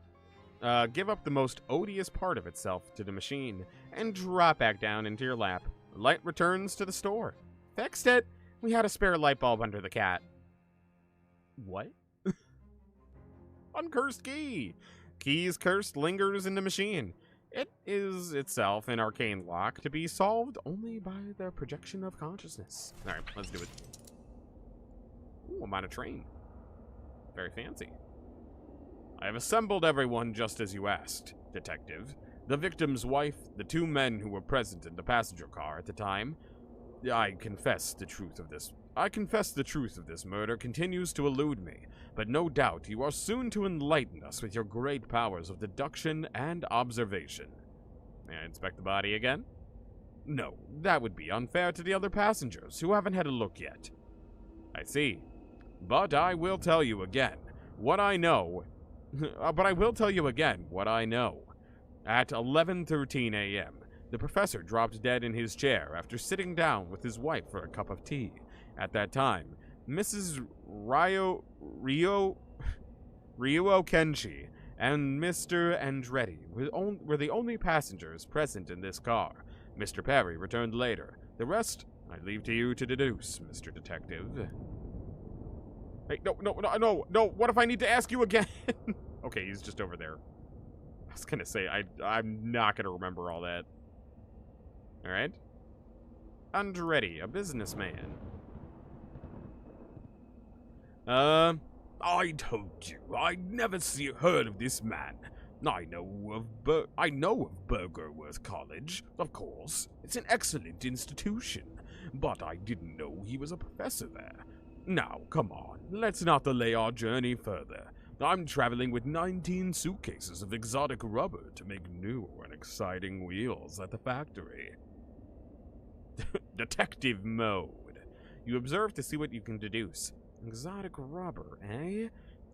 A: Give up the most odious part of itself to the machine, and drop back down into your lap. The light returns to the store. Fixed it! We had a spare light bulb under the cat. What? Uncursed key! Key's cursed lingers in the machine. It is itself an arcane lock to be solved only by the projection of consciousness. Alright, let's do it. Ooh, I'm on a train. Very fancy. I have assembled everyone just as you asked, Detective. The victim's wife, the two men who were present in the passenger car at the time. I confess the truth of this murder continues to elude me, but no doubt you are soon to enlighten us with your great powers of deduction and observation. May I inspect the body again? No, that would be unfair to the other passengers who haven't had a look yet. I see. But I will tell you again what I know. At 11:13 a.m., the professor dropped dead in his chair after sitting down with his wife for a cup of tea. At that time, Mrs. Ryuo Kenshi and Mr. Andretti were the only passengers present in this car. Mr. Perry returned later. The rest, I leave to you to deduce, Mr. Detective. Hey, no, what if I need to ask you again? Okay, he's just over there. I was gonna say, I'm not gonna remember all that. Alright. Andretti, a businessman. I told you, I'd never heard of this man. I know of Burgerworth College, of course. It's an excellent institution. But I didn't know he was a professor there. Now, come on, let's not delay our journey further. I'm traveling with 19 suitcases of exotic rubber to make new and exciting wheels at the factory. Detective mode. You observe to see what you can deduce. Exotic rubber, eh?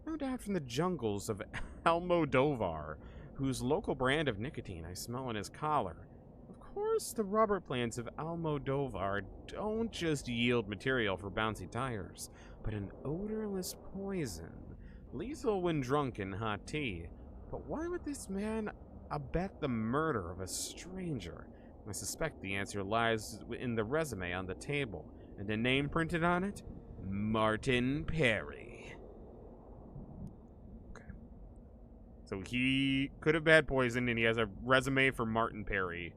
A: No doubt from the jungles of Almodovar, whose local brand of nicotine I smell in his collar. Of course, the rubber plants of Almodovar don't just yield material for bouncy tires, but an odorless poison. Lethal when drunk in hot tea. But why would this man abet the murder of a stranger? I suspect the answer lies in the resume on the table, and the name printed on it? Martin Perry. Okay. So he could have had poison, and he has a resume for Martin Perry.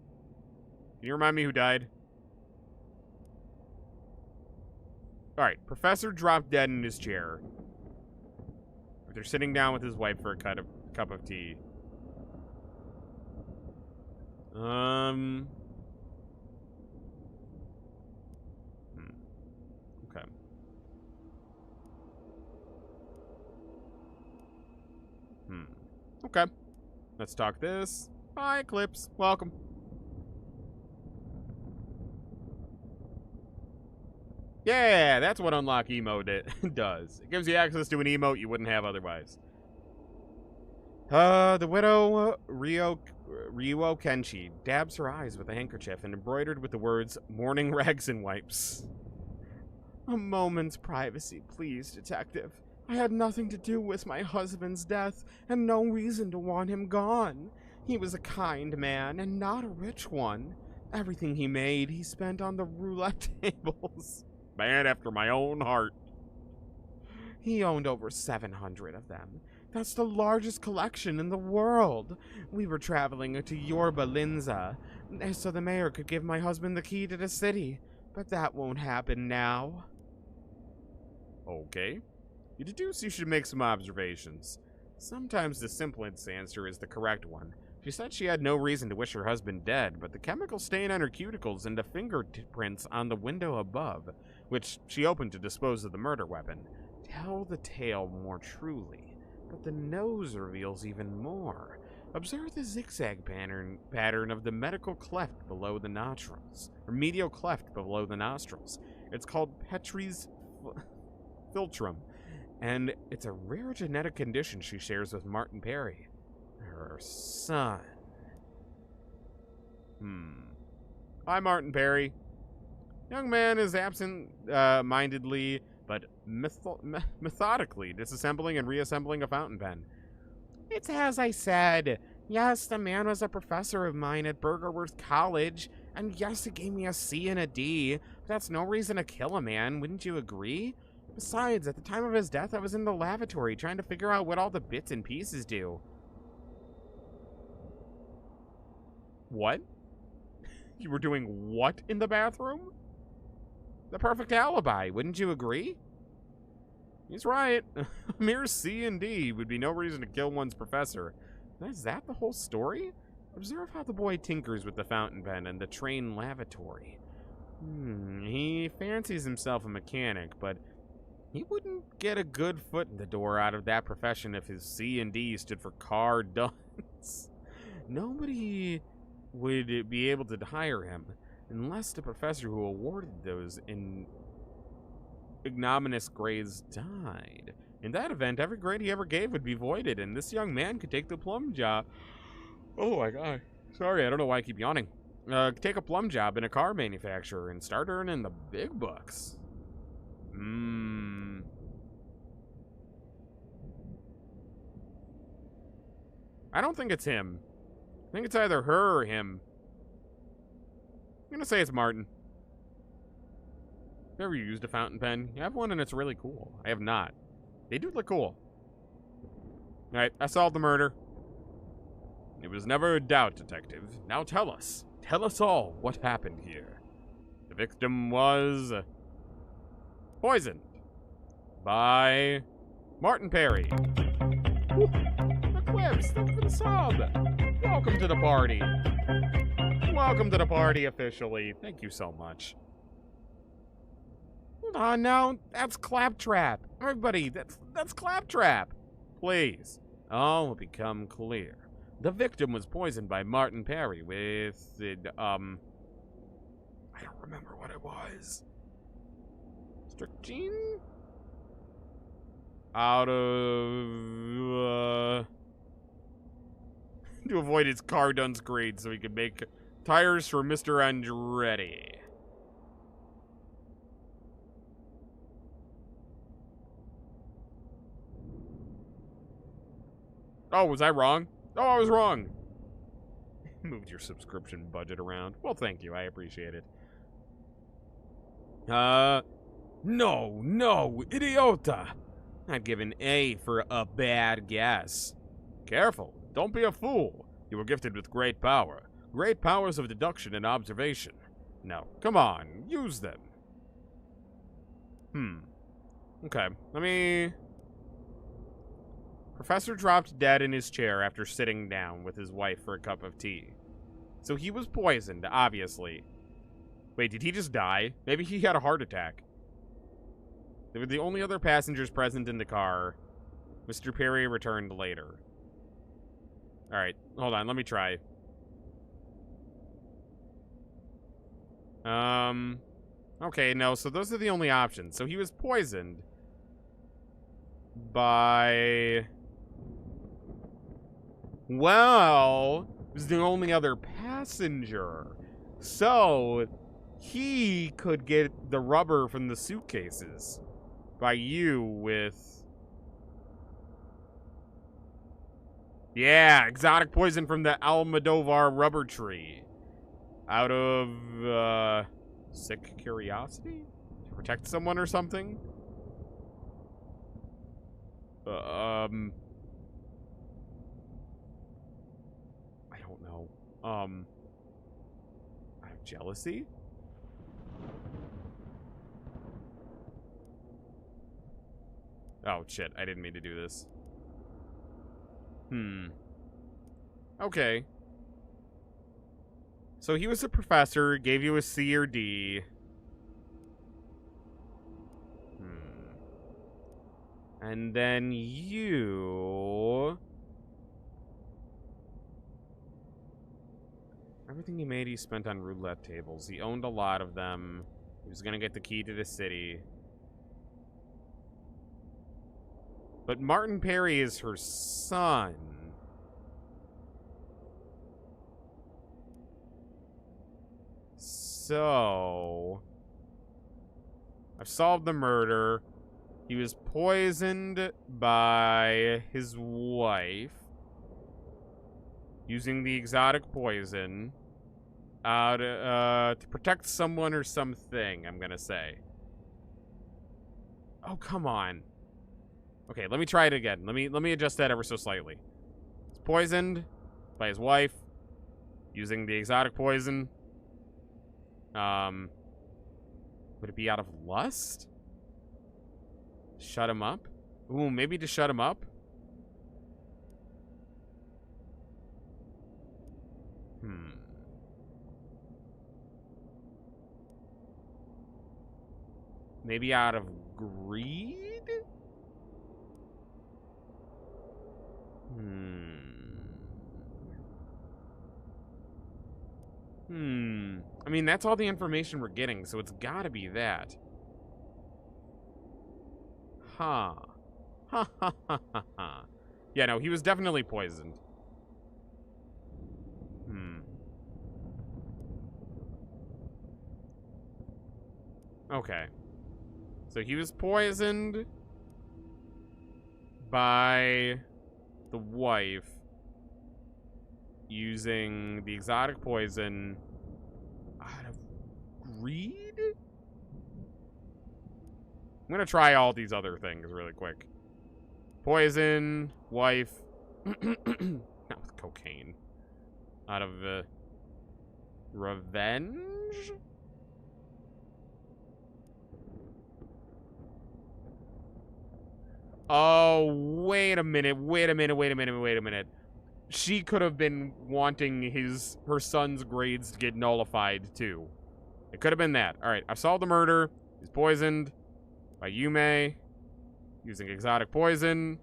A: Can you remind me who died? Alright, Professor dropped dead in his chair. They're sitting down with his wife for a cup of tea. Okay. Okay. Let's talk this. Hi, Eclipse. Welcome. Yeah, that's what unlock emote does. It gives you access to an emote you wouldn't have otherwise. The widow, Ryuo Kenshi, dabs her eyes with a handkerchief and embroidered with the words, morning rags and wipes. A moment's privacy, please, detective. I had nothing to do with my husband's death, and no reason to want him gone. He was a kind man, and not a rich one. Everything he made, he spent on the roulette tables. Man after my own heart. He owned over 700 of them.
B: That's the largest collection in the world. We were traveling to Yorba Linza, so the mayor could give my husband the key to the city. But that won't happen now.
A: Okay. You deduce you should make some observations. Sometimes the simplest answer is the correct one. She said she had no reason to wish her husband dead, but the chemical stain on her cuticles and the fingerprints on the window above, which she opened to dispose of the murder weapon, tell the tale more truly. But the nose reveals even more. Observe the zigzag pattern of the medial cleft below the nostrils. It's called Petrie's philtrum, and it's a rare genetic condition she shares with Martin Perry, her son. Hi, Martin Perry. Young man is absent-mindedly but methodically disassembling and reassembling a fountain pen.
B: It's as I said. Yes, the man was a professor of mine at Burgerworth College, and yes, he gave me a C and a D, but that's no reason to kill a man, wouldn't you agree? Besides, at the time of his death, I was in the lavatory trying to figure out what all the bits and pieces do.
A: What? You were doing what in the bathroom? The perfect alibi, wouldn't you agree? He's right. A mere C and D would be no reason to kill one's professor. Is that the whole story? Observe how the boy tinkers with the fountain pen and the train lavatory. He fancies himself a mechanic, but he wouldn't get a good foot in the door out of that profession if his C and D stood for car dunce. Nobody would be able to hire him unless the professor who awarded those ignominious grades died. In that event, every grade he ever gave would be voided, and this young man could take the plum job. Oh my god. Sorry, I don't know why I keep yawning. Take a plum job in a car manufacturer and start earning the big bucks. I don't think it's him. I think it's either her or him. I'm gonna say it's Martin. Have you ever used a fountain pen? I have one and it's really cool. I have not. They do look cool. Alright, I solved the murder. It was never a doubt, Detective. Now tell us. Tell us all what happened here. The victim was poisoned by Martin Perry. Woo, the quips, the sub. Welcome to the party. Welcome to the party officially. Thank you so much. Oh no, that's Claptrap. Everybody, that's Claptrap. Please. All will become clear. The victim was poisoned by Martin Perry with, I don't remember what it was. Strychnine? Out of, to avoid his car dunce grade so he could make tires for Mr. Andretti. Oh, was I wrong? Oh, I was wrong. Moved your subscription budget around. Well, thank you. I appreciate it. No, idiota. I'd give an A for a bad guess. Careful. Don't be a fool. You were gifted with great power. Great powers of deduction and observation. Now, come on. Use them. Okay. Let me... Professor dropped dead in his chair after sitting down with his wife for a cup of tea. So he was poisoned, obviously. Wait, did he just die? Maybe he had a heart attack. They were the only other passengers present in the car. Mr. Perry returned later. Alright, hold on, let me try. Okay, no, so those are the only options. So he was poisoned by... Well, it was the only other passenger. So, he could get the rubber from the suitcases by you with... Yeah, exotic poison from the Almodovar rubber tree. Out of, sick curiosity? To protect someone or something?
B: Out of jealousy? Oh, shit. I didn't mean to do this. Okay. So he was a professor, gave you a C or D. And then you... Everything he made, he spent on roulette tables. He owned a lot of them. He was gonna get the key to the city. But Martin Perry is her son. So... I've solved the murder. He was poisoned by his wife. Using the exotic poison. To protect someone or something, I'm gonna say. Oh, come on. Okay, let me try it again. Let me adjust that ever so slightly. He's poisoned by his wife. Using the exotic poison. Would it be out of lust? Shut him up? Ooh, maybe to shut him up? Maybe out of greed? I mean, that's all the information we're getting, so it's gotta be that. Ha. Ha ha ha ha ha. Yeah, no, he was definitely poisoned. Okay. So he was poisoned by the wife using the exotic poison out of greed? I'm gonna try all these other things really quick. Poison, wife, not with cocaine. Out of revenge? Oh, wait a minute. She could have been wanting her son's grades to get nullified, too. It could have been that. Alright, I've solved the murder. He's poisoned by Yume using exotic poison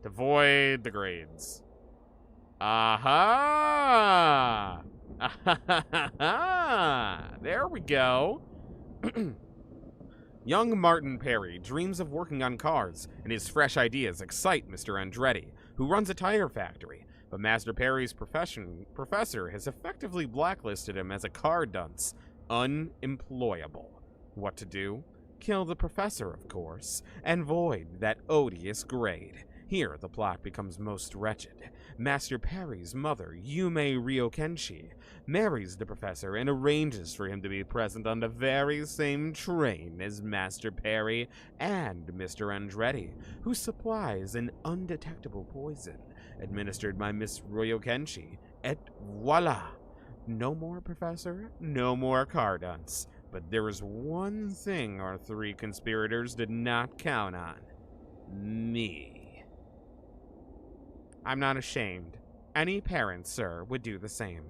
B: to void the grades. Aha! There we go. Young Martin Perry dreams of working on cars, and his fresh ideas excite Mr. Andretti, who runs a tire factory. But Master Perry's professor has effectively blacklisted him as a car dunce, unemployable. What to do? Kill the professor, of course, and void that odious grade. Here, the plot becomes most wretched. Master Perry's mother, Yume Ryokenshi, marries the professor and arranges for him to be present on the very same train as Master Perry and Mr. Andretti, who supplies an undetectable poison administered by Miss Ryokenshi. Et voila! No more professor, no more car dunce. But there is one thing our three conspirators did not count on. Me. I'm not ashamed. Any parent, sir, would do the same.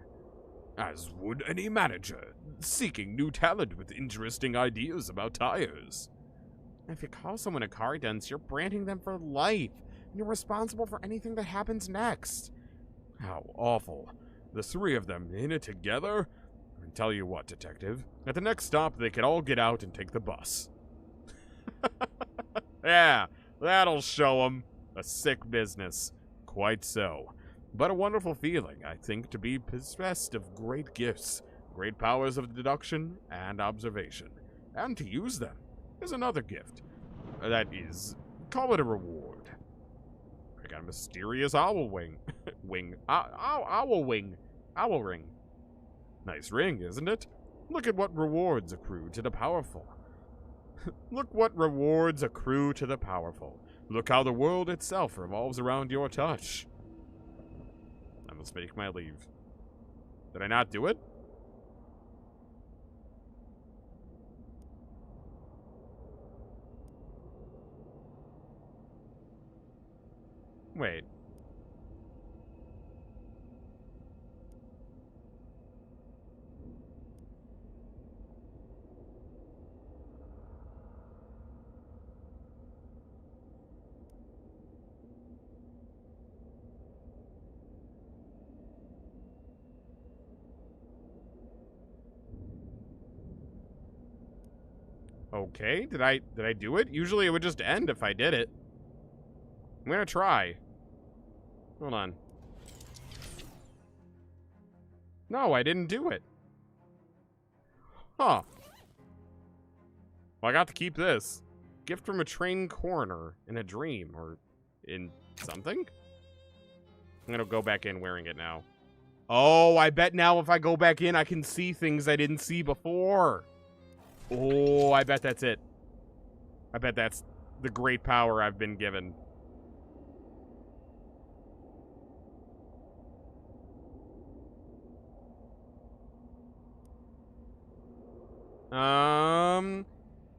C: As would any manager, seeking new talent with interesting ideas about tires.
B: If you call someone a car dunce, you're branding them for life. You're responsible for anything that happens next.
C: How awful. The three of them in it together? I tell you what, detective. At the next stop, they could all get out and take the bus.
B: Yeah, that'll show them. A sick business.
C: Quite so. But a wonderful feeling, I think, to be possessed of great gifts, great powers of deduction and observation. And to use them is another gift. That is, call it a reward. I got a mysterious owl wing. Owl ring. Nice ring, isn't it? Look at what rewards accrue to the powerful. Look what rewards accrue to the powerful. Look how the world itself revolves around your touch. I must make my leave.
B: Did I not do it? Wait. Okay, did I do it? Usually it would just end if I did it. I'm gonna try. Hold on. No, I didn't do it. Huh. Well, I got to keep this. Gift from a train coroner in a dream, or in something? I'm gonna go back in wearing it now. Oh, I bet now if I go back in, I can see things I didn't see before. Oh, I bet that's it. I bet that's the great power I've been given.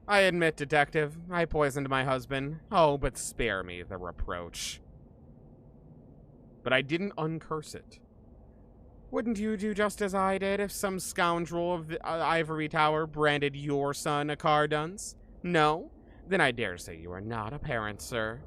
B: I admit, Detective, I poisoned my husband. Oh, but spare me the reproach. But I didn't uncurse it. Wouldn't you do just as I did if some scoundrel of the Ivory Tower branded your son a Cardun's? No? Then I dare say you are not a parent, sir.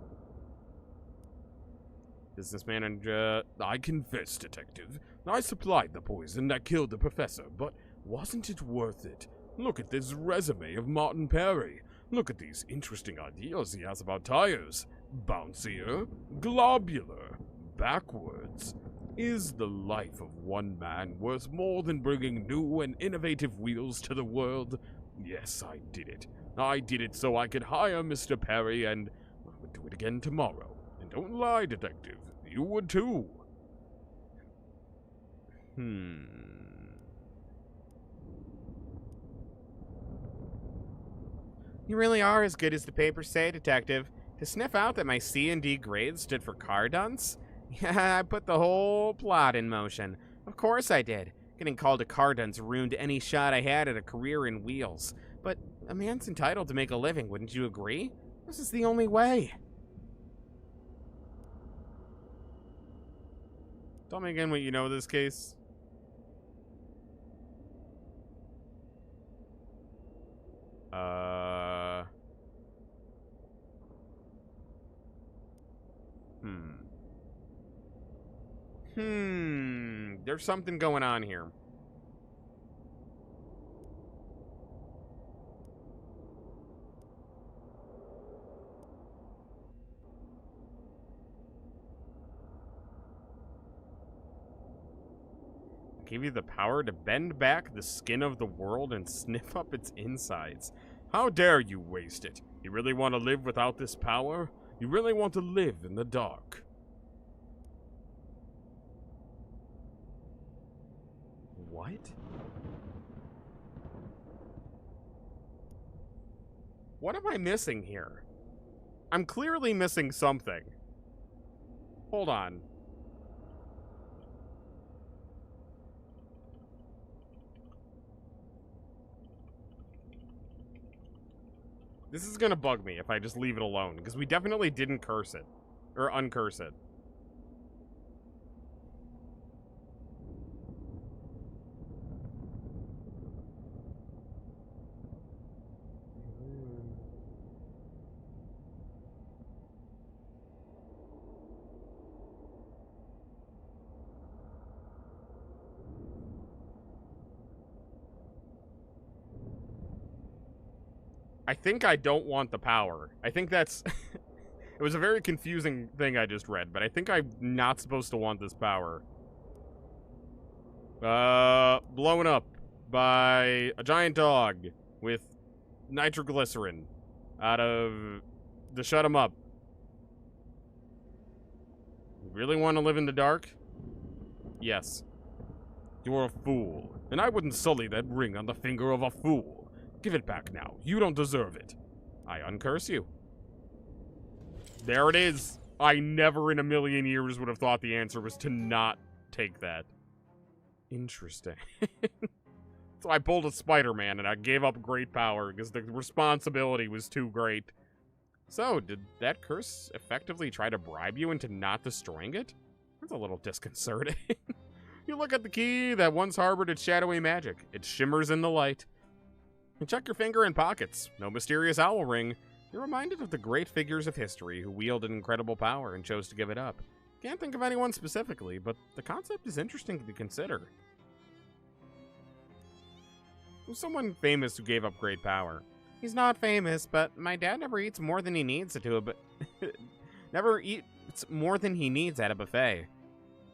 B: Businessman and, I confess, Detective. I supplied the poison that killed the professor, but wasn't it worth it? Look at this resume of Martin Perry. Look at these interesting ideas he has about tires. Bouncier, globular, backwards. Is the life of one man worth more than bringing new and innovative wheels to the world? Yes, I did it. I did it so I could hire Mr. Perry, and I would do it again tomorrow. And don't lie, Detective. You would too. You really are as good as the papers say, Detective. To sniff out that my C and D grades stood for Cardun's? Yeah, I put the whole plot in motion. Of course I did. Getting called a Cardun's ruined any shot I had at a career in wheels. But a man's entitled to make a living, wouldn't you agree? This is the only way. Tell me again what you know of this case. There's something going on here. Give you the power to bend back the skin of the world and sniff up its insides. How dare you waste it? You really want to live without this power? You really want to live in the dark? What? What am I missing here? I'm clearly missing something. Hold on. This is gonna bug me if I just leave it alone, because we definitely didn't curse it. Or uncurse it. I think I don't want the power. I think that's... It was a very confusing thing I just read, but I think I'm not supposed to want this power. Blown up by a giant dog with nitroglycerin out of the shut 'em up. You really want to live in the dark? Yes. You're a fool, and I wouldn't sully that ring on the finger of a fool. Give it back now. You don't deserve it. I uncurse you. There it is. I never in a million years would have thought the answer was to not take that. Interesting. So I pulled a Spider-Man and I gave up great power because the responsibility was too great. So, did that curse effectively try to bribe you into not destroying it? That's a little disconcerting. You look at the key that once harbored its shadowy magic. It shimmers in the light. You check your finger and pockets. No mysterious owl ring. You're reminded of the great figures of history who wielded incredible power and chose to give it up. Can't think of anyone specifically, but the concept is interesting to consider. Who's someone famous who gave up great power? He's not famous, but my dad never eats more than he needs never eats more than he needs at a buffet.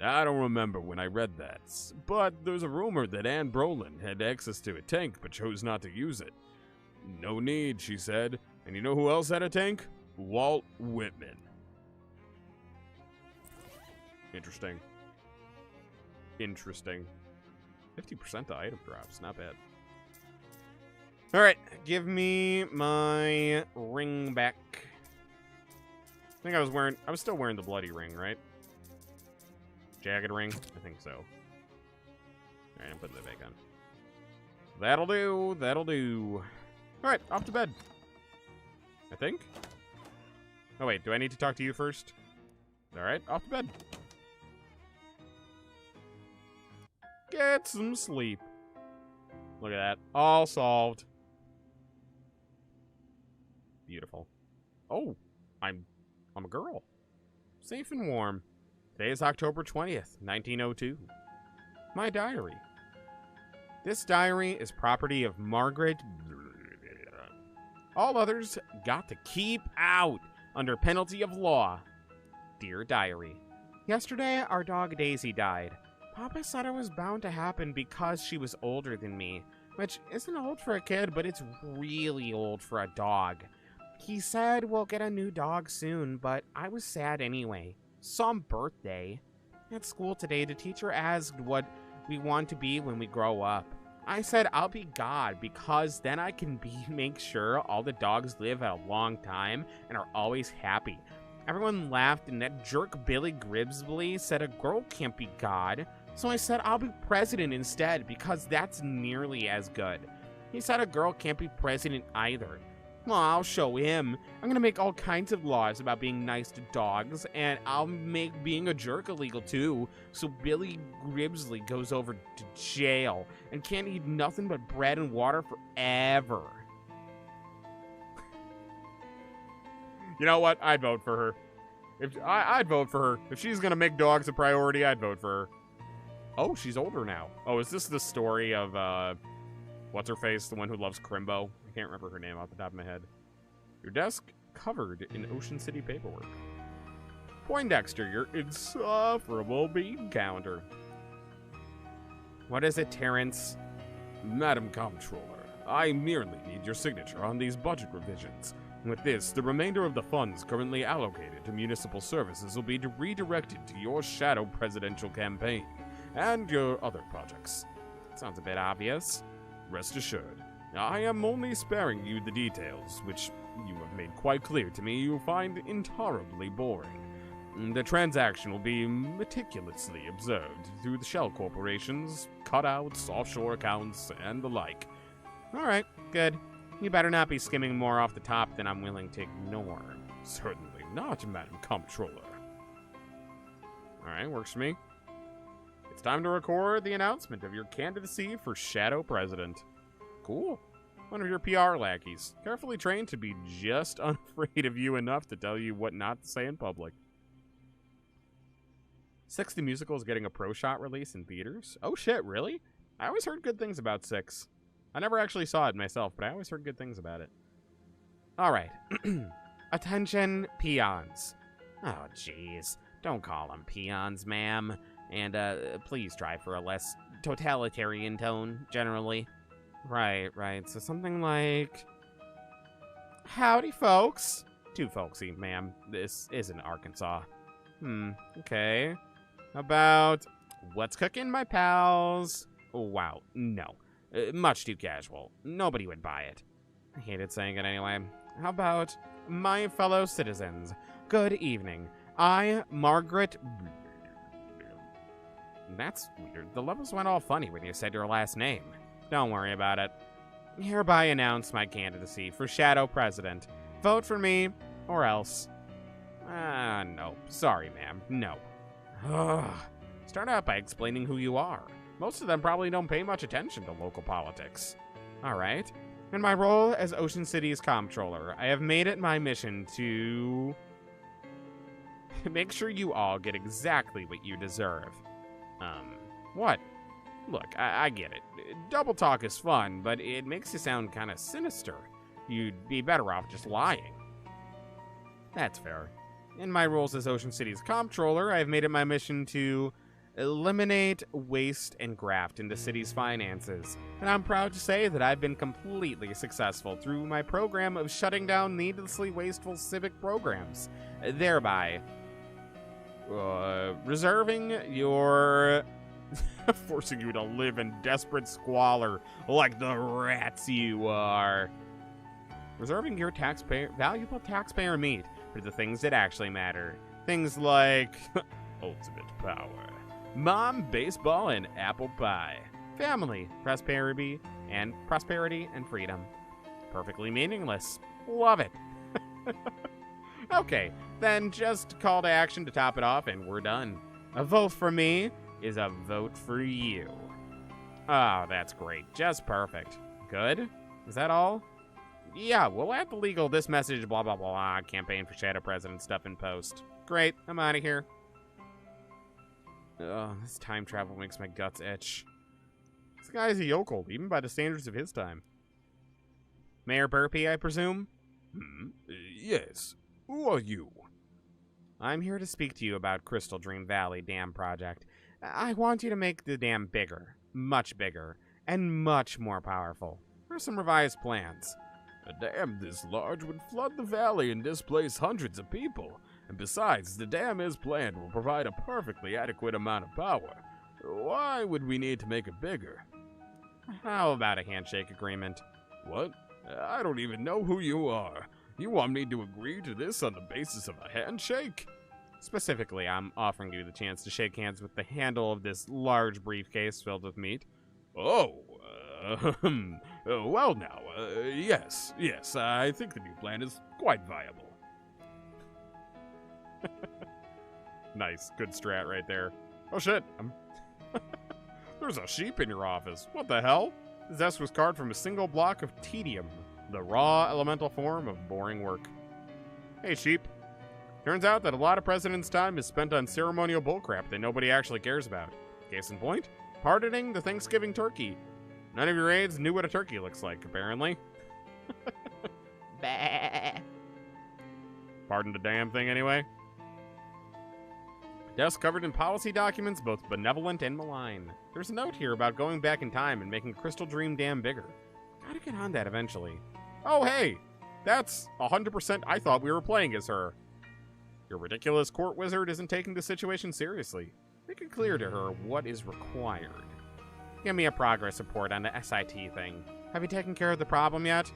B: I don't remember when I read that, but there's a rumor that Anne Brolin had access to a tank but chose not to use it. No need, she said. And you know who else had a tank? Walt Whitman. Interesting. 50% to item drops, not bad. Alright, give me my ring back. I think I was still wearing the bloody ring, right? Jagged ring? I think so. Alright, I'm putting that back on. That'll do. Alright, off to bed. I think? Oh wait, do I need to talk to you first? Alright, off to bed. Get some sleep. Look at that. All solved. Beautiful. Oh, I'm a girl. Safe and warm. Today is October 20th, 1902. My diary. This diary is property of Margaret. All others got to keep out under penalty of law. Dear diary. Yesterday, our dog Daisy died. Papa said it was bound to happen because she was older than me, which isn't old for a kid, but it's really old for a dog. He said we'll get a new dog soon, but I was sad anyway. Some birthday. At school today, the teacher asked what we want to be when we grow up. I said I'll be God because then I can make sure all the dogs live a long time and are always happy. Everyone laughed, and that jerk Billy Gribsley said a girl can't be God. So I said I'll be president instead because that's nearly as good. He said a girl can't be president either. Well, I'll show him. I'm gonna make all kinds of laws about being nice to dogs, and I'll make being a jerk illegal too, so Billy Gribsley goes over to jail and can't eat nothing but bread and water forever. You know what? I'd vote for her. I'd vote for her. If she's gonna make dogs a priority, I'd vote for her. Oh, she's older now. Oh, is this the story of, what's-her-face, the one who loves Crimbo? I can't remember her name off the top of my head. Your desk covered in Ocean City paperwork. Poindexter, your insufferable bean counter. What is it, Terrence?
C: Madam Comptroller, I merely need your signature on these budget revisions. With this, the remainder of the funds currently allocated to municipal services will be redirected to your shadow presidential campaign and your other projects.
B: Sounds a bit obvious.
C: Rest assured, I am only sparing you the details, which you have made quite clear to me you find intolerably boring. The transaction will be meticulously observed through the shell corporations, cutouts, offshore accounts, and the like.
B: Alright, good. You better not be skimming more off the top than I'm willing to ignore.
C: Certainly not, Madam Comptroller.
B: Alright, works for me. It's time to record the announcement of your candidacy for Shadow President. Cool. One of your PR lackeys, carefully trained to be just unafraid of you enough to tell you what not to say in public. 6 the Musical is getting a pro shot release in theaters. Oh shit, really? I always heard good things about 6. I never actually saw it myself, but I always heard good things about it. Alright. Attention, peons. Oh, jeez. Don't call them peons, ma'am. And, please try for a less totalitarian tone, generally. Right. So something like... Howdy, folks. Too folksy, ma'am. This isn't Arkansas. Okay. How about... What's cooking, my pals? Oh, wow, no. Much too casual. Nobody would buy it. I hated saying it anyway. How about... My fellow citizens, good evening. I, Margaret...
A: That's weird. The levels went all funny when you said your last name. Don't worry about it. Hereby announce my candidacy for Shadow President. Vote for me, or else. No. Sorry, ma'am. No. Ugh. Start out by explaining who you are. Most of them probably don't pay much attention to local politics. Alright. In my role as Ocean City's comptroller, I have made it my mission to make sure you all get exactly what you deserve. What? Look, I get it. Double talk is fun, but it makes you sound kind of sinister. You'd be better off just lying. That's fair. In my roles as Ocean City's comptroller, I have made it my mission to eliminate waste and graft in the city's finances. And I'm proud to say that I've been completely successful through my program of shutting down needlessly wasteful civic programs, thereby reserving your forcing you to live in desperate squalor like the rats you are. Reserving your valuable taxpayer meat for the things that actually matter. Things like ultimate power, mom, baseball, and apple pie. Family, prosperity, and freedom. Perfectly meaningless. Love it. Okay, then just call to action to top it off, and we're done. A vote for me is a vote for you. Oh, that's great. Just perfect. Good? Is that all? Yeah, we'll add the legal this message, blah, blah, blah, campaign for Shadow President stuff in post. Great, I'm out of here. Ugh, this time travel makes my guts itch. This guy's a yokel, even by the standards of his time. Mayor Burpee, I presume?
C: Yes. Who are you?
A: I'm here to speak to you about Crystal Dream Valley Dam Project. I want you to make the dam bigger, much bigger, and much more powerful. Here's some revised plans.
C: A dam this large would flood the valley and displace hundreds of people. And besides, the dam as planned will provide a perfectly adequate amount of power. Why would we need to make it bigger?
A: How about a handshake agreement?
C: What? I don't even know who you are. You want me to agree to this on the basis of a handshake?
A: Specifically, I'm offering you the chance to shake hands with the handle of this large briefcase filled with meat.
C: Oh, well now, yes, I think the new plan is quite viable.
A: Nice, good strat right there. Oh shit, there's a sheep in your office. What the hell? This desk was carved from a single block of tedium, the raw elemental form of boring work. Hey sheep. Turns out that a lot of President's time is spent on ceremonial bullcrap that nobody actually cares about. Case in point, pardoning the Thanksgiving turkey. None of your aides knew what a turkey looks like, apparently. Bah. Pardon the damn thing, anyway. Desk covered in policy documents, both benevolent and malign. There's a note here about going back in time and making Crystal Dream Dam bigger. Gotta get on that eventually. Oh, hey! That's 100% I thought we were playing as her. Your ridiculous court wizard isn't taking the situation seriously. Make it clear to her what is required. Give me a progress report on the SIT thing. Have you taken care of the problem yet?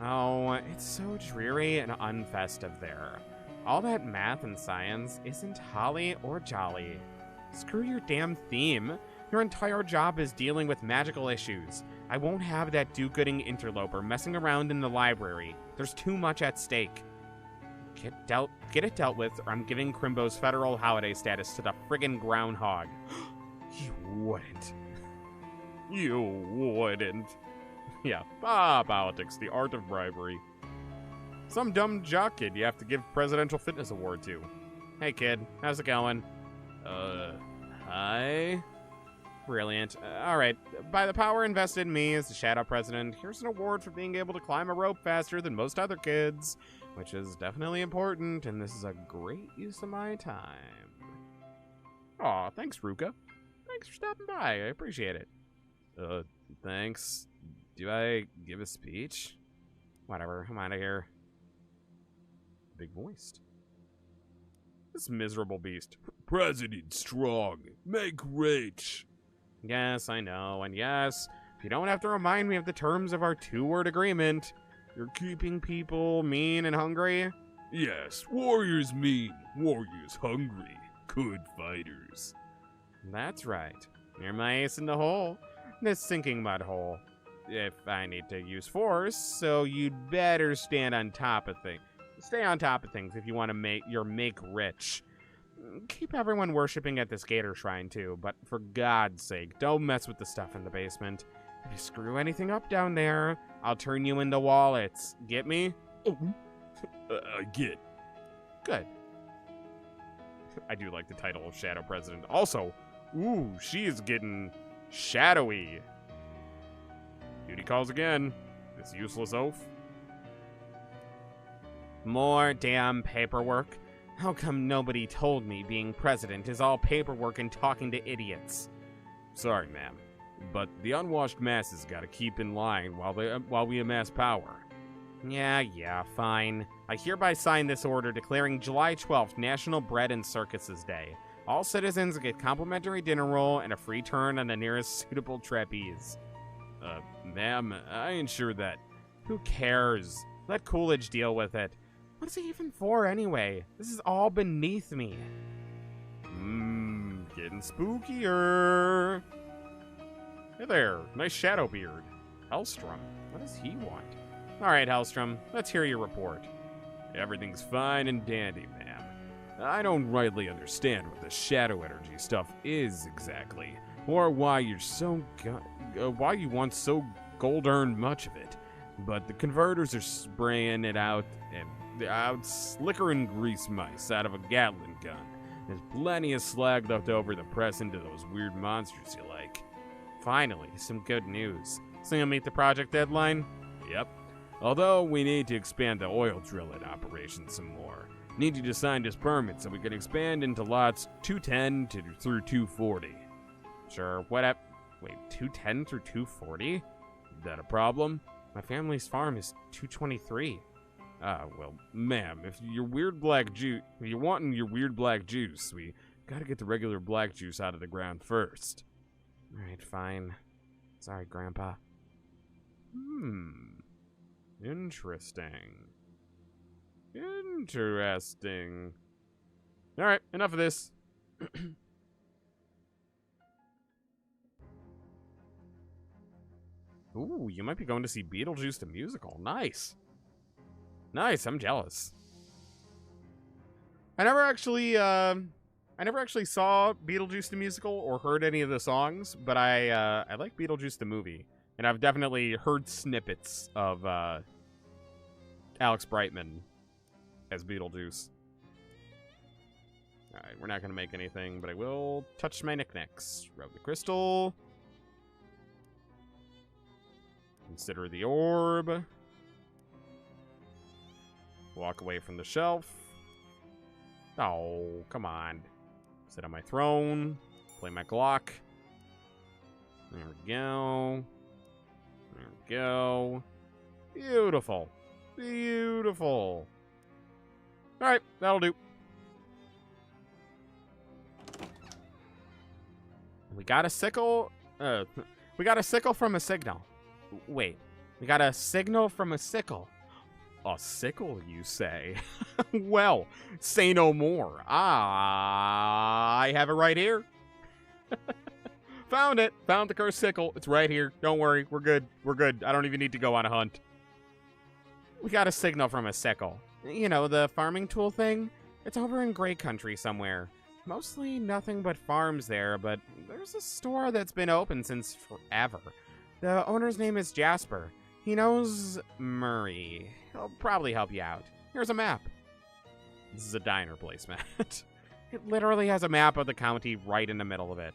A: Oh, it's so dreary and unfestive there. All that math and science isn't holly or jolly. Screw your damn theme. Your entire job is dealing with magical issues. I won't have that do-gooding interloper messing around in the library. There's too much at stake. Get it dealt with, or I'm giving Crimbo's federal holiday status to the friggin' groundhog.
C: You wouldn't.
A: You wouldn't. Yeah, politics, the art of bribery. Some dumb jock kid you have to give Presidential Fitness Award to. Hey kid, how's it going?
C: Hi?
A: Brilliant. Alright, by the power invested in me as the Shadow President, here's an award for being able to climb a rope faster than most other kids, which is definitely important, and this is a great use of my time. Aw, thanks, Ruka. Thanks for stopping by, I appreciate it.
C: Thanks. Do I give a speech?
A: Whatever, I'm out of here. Big voiced. This miserable beast.
C: President strong. Make rich.
A: Yes, I know, and yes, if you don't have to remind me of the terms of our two-word agreement, you're keeping people mean and hungry?
C: Yes, warriors mean, warriors hungry. Good fighters.
A: That's right. You're my ace in the hole. This sinking mud hole. If I need to use force, so you'd better stand on top of things. Stay on top of things if you want to make rich. Keep everyone worshipping at this gator shrine too, but for God's sake, don't mess with the stuff in the basement. If you screw anything up down there, I'll turn you into wallets. Get me?
B: Get.
A: Good. I do like the title of Shadow President. Also, ooh, she is getting shadowy. Duty calls again. This useless oaf. More damn paperwork. How come nobody told me being president is all paperwork and talking to idiots?
B: Sorry, ma'am, but the unwashed masses gotta keep in line while we amass power.
A: Yeah, fine. I hereby sign this order declaring July 12th National Bread and Circuses Day. All citizens get complimentary dinner roll and a free turn on the nearest suitable trapeze.
B: Ma'am, I ensure that.
A: Who cares? Let Coolidge deal with it. What is he even for, anyway? This is all beneath me.
B: Getting spookier.
A: Hey there, nice shadow beard. Hellstrom, what does he want? All right, Hellstrom, let's hear your report.
B: Everything's fine and dandy, ma'am. I don't rightly understand what the shadow energy stuff is exactly, or why you want so gold-earned much of it. But the converters are spraying it out slicker and grease mice out of a Gatling gun. There's plenty of slag left over to press into those weird monsters you like.
A: Finally, some good news. So you'll meet the project deadline?
B: Yep. Although we need to expand the oil drilling operation some more. Need you to sign this permit so we can expand into lots 210 through 240.
A: Sure, wait, 210 through 240?
B: Is that a problem?
A: My family's farm is 223.
B: Well, ma'am, if you're wanting your weird black juice, we gotta get the regular black juice out of the ground first.
A: Alright, fine. Sorry, Grandpa.
B: Interesting. Alright, enough of this.
A: Ooh, you might be going to see Beetlejuice the musical. Nice. Nice, I'm jealous. I never actually saw Beetlejuice the musical or heard any of the songs, but I like Beetlejuice the movie, and I've definitely heard snippets of Alex Brightman as Beetlejuice. All right, we're not gonna make anything, but I will touch my knickknacks. Rub the crystal. Consider the orb. Walk away from the shelf. Oh, come on. Sit on my throne. Play my Glock. There we go. There we go. Beautiful. Beautiful. Alright, that'll do. We got a sickle. We got a sickle from a signal. Wait. We got a signal from a sickle. A sickle, you say? Well, say no more. I have it right here. Found it. Found the cursed sickle. It's right here. Don't worry. We're good. We're good. I don't even need to go on a hunt. We got a signal from a sickle. You know, the farming tool thing? It's over in Grey Country somewhere. Mostly nothing but farms there, but there's a store that's been open since forever. The owner's name is Jasper. He knows Murray. He'll probably help you out. Here's a map. This is a diner placement. It literally has a map of the county right in the middle of it.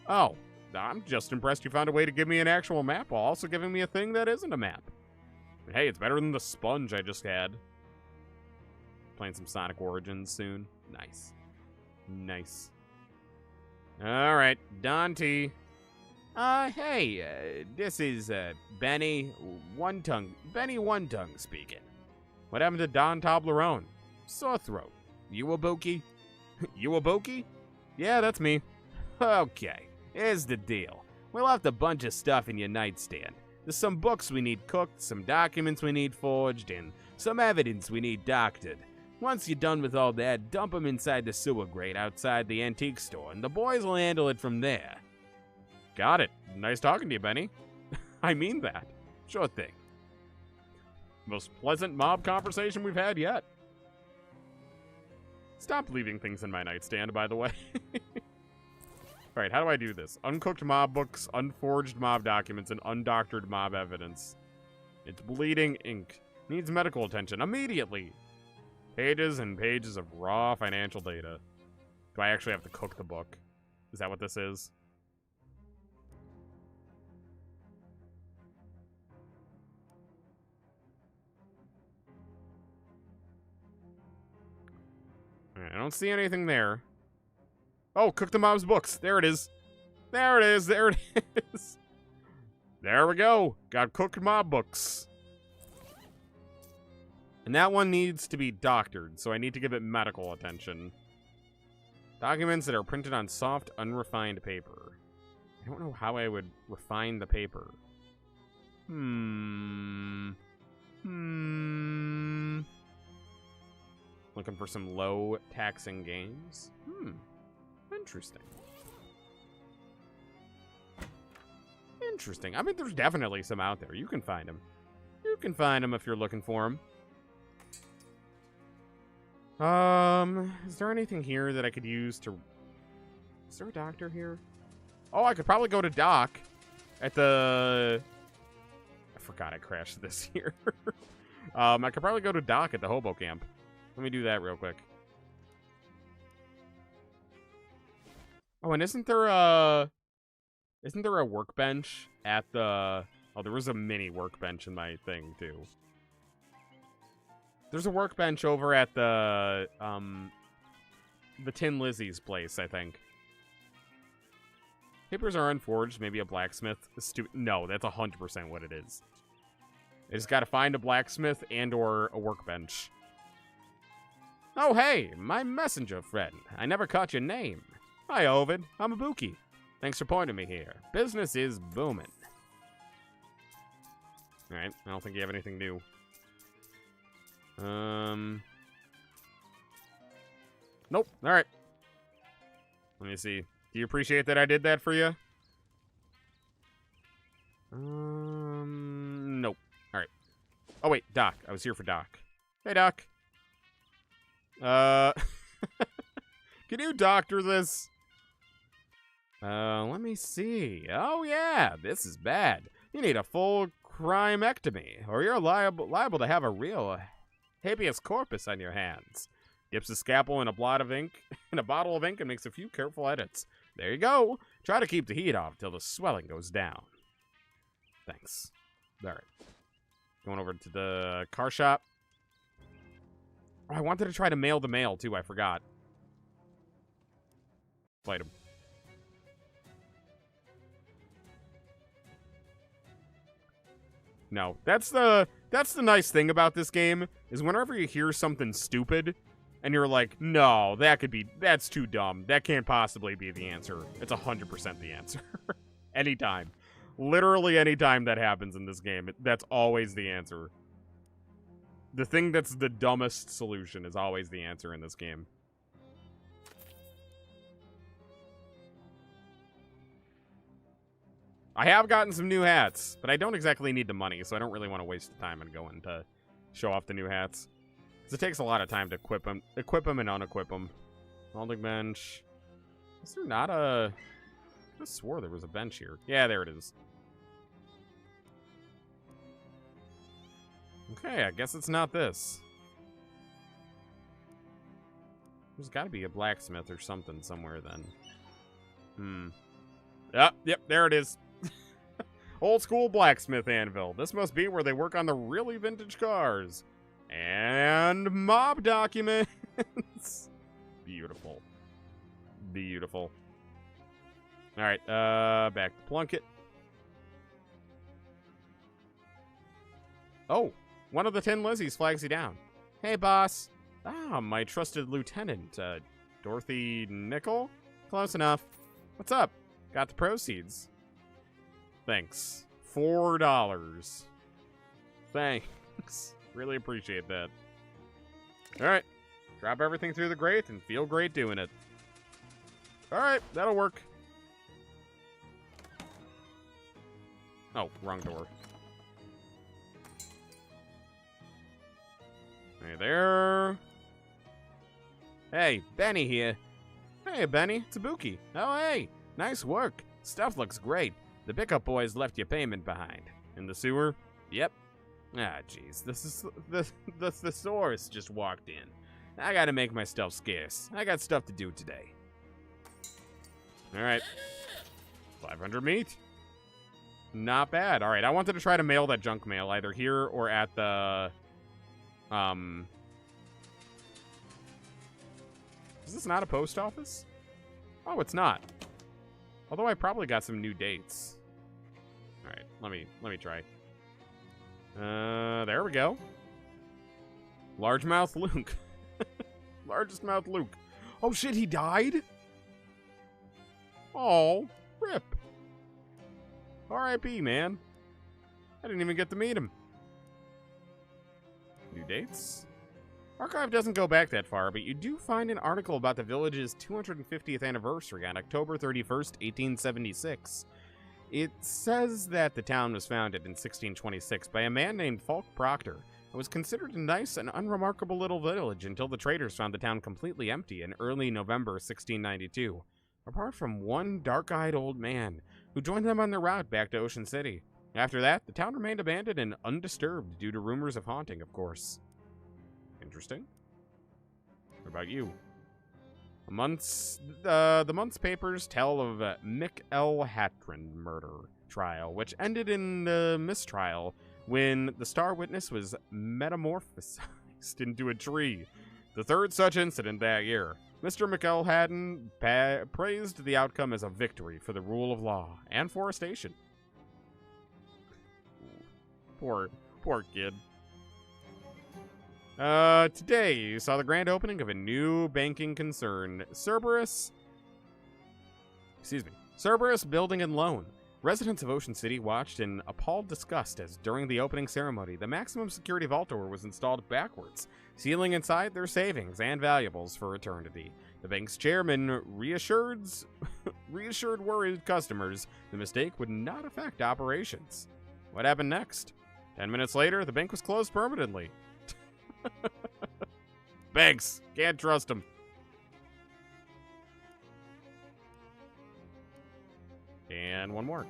A: Oh, I'm just impressed you found a way to give me an actual map while also giving me a thing that isn't a map. But hey, it's better than the sponge I just had. Playing some Sonic Origins soon. Nice. Nice. Alright, Dante. Hey, this is, Benny One Tongue speaking. What happened to Don Toblerone? Sore throat. You a Boki? You a Boki? Yeah, that's me. Okay, here's the deal. We left a bunch of stuff in your nightstand. There's some books we need cooked, some documents we need forged, and some evidence we need doctored.
C: Once you're done with all that, dump 'em inside the sewer grate outside the antique store, and the boys will handle it from there.
B: Got it. Nice talking to you, Benny. I mean that. Sure thing. Most pleasant mob conversation we've had yet. Stop leaving things in my nightstand, by the way. Alright, how do I do this? Uncooked mob books, unforged mob documents, and undoctored mob evidence. It's bleeding ink. Needs medical attention immediately. Pages and pages of raw financial data. Do I actually have to cook the book? Is that what this is? Alright, I don't see anything there. Oh, cook the mob's books. There it is. There it is. There it is. There we go. Got cooked mob books. And that one needs to be doctored, so I need to give it medical attention. Documents that are printed on soft, unrefined paper. I don't know how I would refine the paper. Looking for some low taxing games. Interesting. Interesting. I mean, there's definitely some out there. You can find them. You can find them if you're looking for them. Is there anything here that I could use to... Is there a doctor here? Oh, I could probably go to Doc at the... I forgot I crashed this here. I could probably go to Doc at the hobo camp. Let me do that real quick. Oh, and isn't there a workbench at the... Oh, there was a mini workbench in my thing, too. There's a workbench over at the Tin Lizzie's place, I think. Papers are unforged, maybe a blacksmith. No, that's 100% what it is. I just gotta find a blacksmith and or a workbench. Oh, hey, my messenger friend. I never caught your name. Hi, Ovid. I'm Ibuki. Thanks for pointing me here. Business is booming. Alright, I don't think you have anything new. Nope. Alright. Let me see. Do you appreciate that I did that for you? Nope. Alright. Oh, wait. Doc. I was here for Doc. Hey, Doc. Can you doctor this? Let me see. Oh, yeah. This is bad. You need a full crimectomy, or you're liable to have a real habeas corpus on your hands. Dips a scalpel in a blot of ink, in a bottle of ink, and makes a few careful edits. There you go. Try to keep the heat off till the swelling goes down. Thanks. All right. Going over to the car shop. Oh, I wanted to try to mail the mail, too. I forgot. Fight him. No, that's the nice thing about this game, is whenever you hear something stupid, and you're like, no, that's too dumb. That can't possibly be the answer. It's 100% the answer. Anytime. Literally anytime that happens in this game, that's always the answer. The thing that's the dumbest solution is always the answer in this game. I have gotten some new hats, but I don't exactly need the money, so I don't really want to waste the time and going to show off the new hats. Because it takes a lot of time to equip them and unequip them. Welding bench. Is there not a... I just swore there was a bench here. Yeah, there it is. Okay, I guess it's not this. There's got to be a blacksmith or something somewhere then. Yep, there it is. Old school blacksmith anvil. This must be where they work on the really vintage cars. And mob documents. Beautiful. Beautiful. Alright, back to Plunkett. Oh, one of the 10 Lizzies flags you down. Hey, boss. Ah, my trusted lieutenant, Dorothy Nickel? Close enough. What's up? Got the proceeds. Thanks. $4. Thanks. Really appreciate that. Alright.
A: Drop everything through the grate and feel great doing it. Alright, that'll work. Oh, wrong door. Hey there. Hey, Benny here. Hey, Benny, it's Ibuki. Oh, hey, nice work. Stuff looks great. The pickup boys left your payment behind. In the sewer? Yep. Ah, jeez, the thesaurus just walked in. I gotta make my stuff scarce. I got stuff to do today. Alright. 500 meat. Not bad. Alright, I wanted to try to mail that junk mail either here or at the... Is this not a post office? Oh, it's not. Although I probably got some new dates. Alright, let me try. There we go. Largemouth Luke. Largest mouth Luke. Oh shit, he died? Oh, rip. R.I.P., man. I didn't even get to meet him. New dates? Archive doesn't go back that far, but you do find an article about the village's 250th anniversary on October 31st, 1876. It says that the town was founded in 1626 by a man named Falk Proctor. It was considered a nice and unremarkable little village until the traders found the town completely empty in early November 1692, apart from one dark-eyed old man who joined them on their route back to Ocean City. After that, the town remained abandoned and undisturbed due to rumors of haunting, of course. Interesting. What about you? The month's papers tell of Mick L. Hattran murder trial, which ended in mistrial when the star witness was metamorphosized into a tree. The third such incident that year. Mr. McElhatton praised the outcome as a victory for the rule of law and forestation. Poor kid. Today you saw the grand opening of a new banking concern, Cerberus Building and Loan. Residents of Ocean City watched in appalled disgust as, during the opening ceremony, the maximum security vault door was installed backwards, sealing inside their savings and valuables for eternity. The bank's chairman reassured worried customers the mistake would not affect operations. What happened next? 10 minutes later, the bank was closed permanently. Banks, can't trust them. And one more.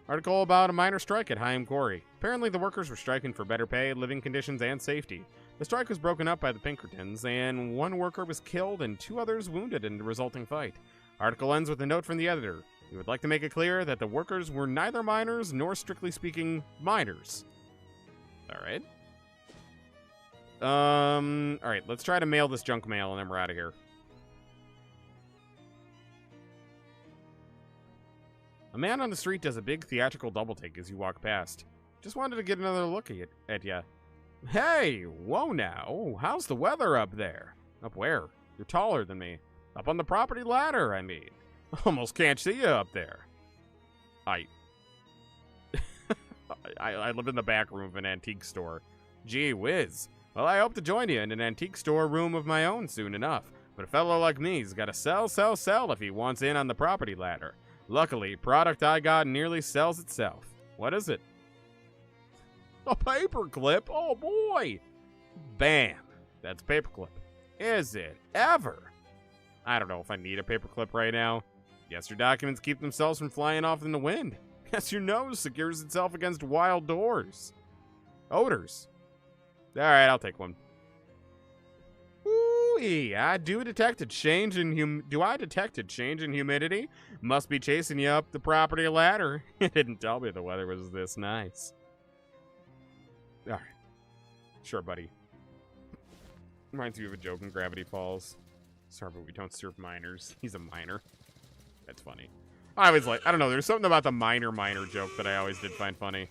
A: Article about a minor strike at Hyam Quarry. Apparently the workers were striking for better pay, living conditions, and safety. The strike was broken up by the Pinkertons, and one worker was killed and 2 others wounded in the resulting fight. Article ends with a note from the editor. He would like to make it clear that the workers were neither miners nor, strictly speaking, miners. Alright. Alright, let's try to mail this junk mail and then we're out of here. A man on the street does a big theatrical double take as you walk past. Just wanted to get another look at ya. Hey, whoa now. How's the weather up there? Up where? You're taller than me. Up on the property ladder, I mean. Almost can't see you up there. I live in the back room of an antique store. Gee whiz. Well, I hope to join you in an antique store room of my own soon enough. But a fellow like me's gotta sell if he wants in on the property ladder. Luckily, product I got nearly sells itself. What is it? A paperclip? Oh boy! Bam! That's paperclip. Is it ever? I don't know if I need a paperclip right now. Guess your documents keep themselves from flying off in the wind. Guess your nose secures itself against wild odors. Alright, I'll take one. Ooh-ee, do I detect a change in humidity? Must be chasing you up the property ladder. It didn't tell me the weather was this nice. Alright. Sure, buddy. Reminds me of a joke in Gravity Falls. Sorry, but we don't serve minors. He's a minor. That's funny. I always I don't know, there's something about the minor joke that I always did find funny.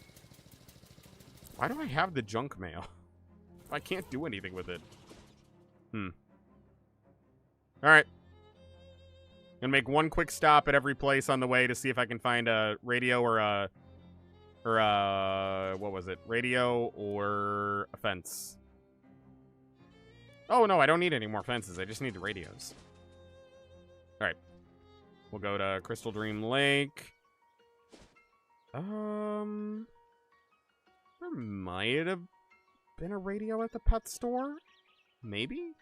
A: Why do I have the junk mail? I can't do anything with it. Alright. Gonna make one quick stop at every place on the way to see if I can find a radio or what was it? Radio or a fence. Oh, no, I don't need any more fences. I just need the radios. Alright. We'll go to Crystal Dream Lake. There might have been a radio at the pet store? Maybe?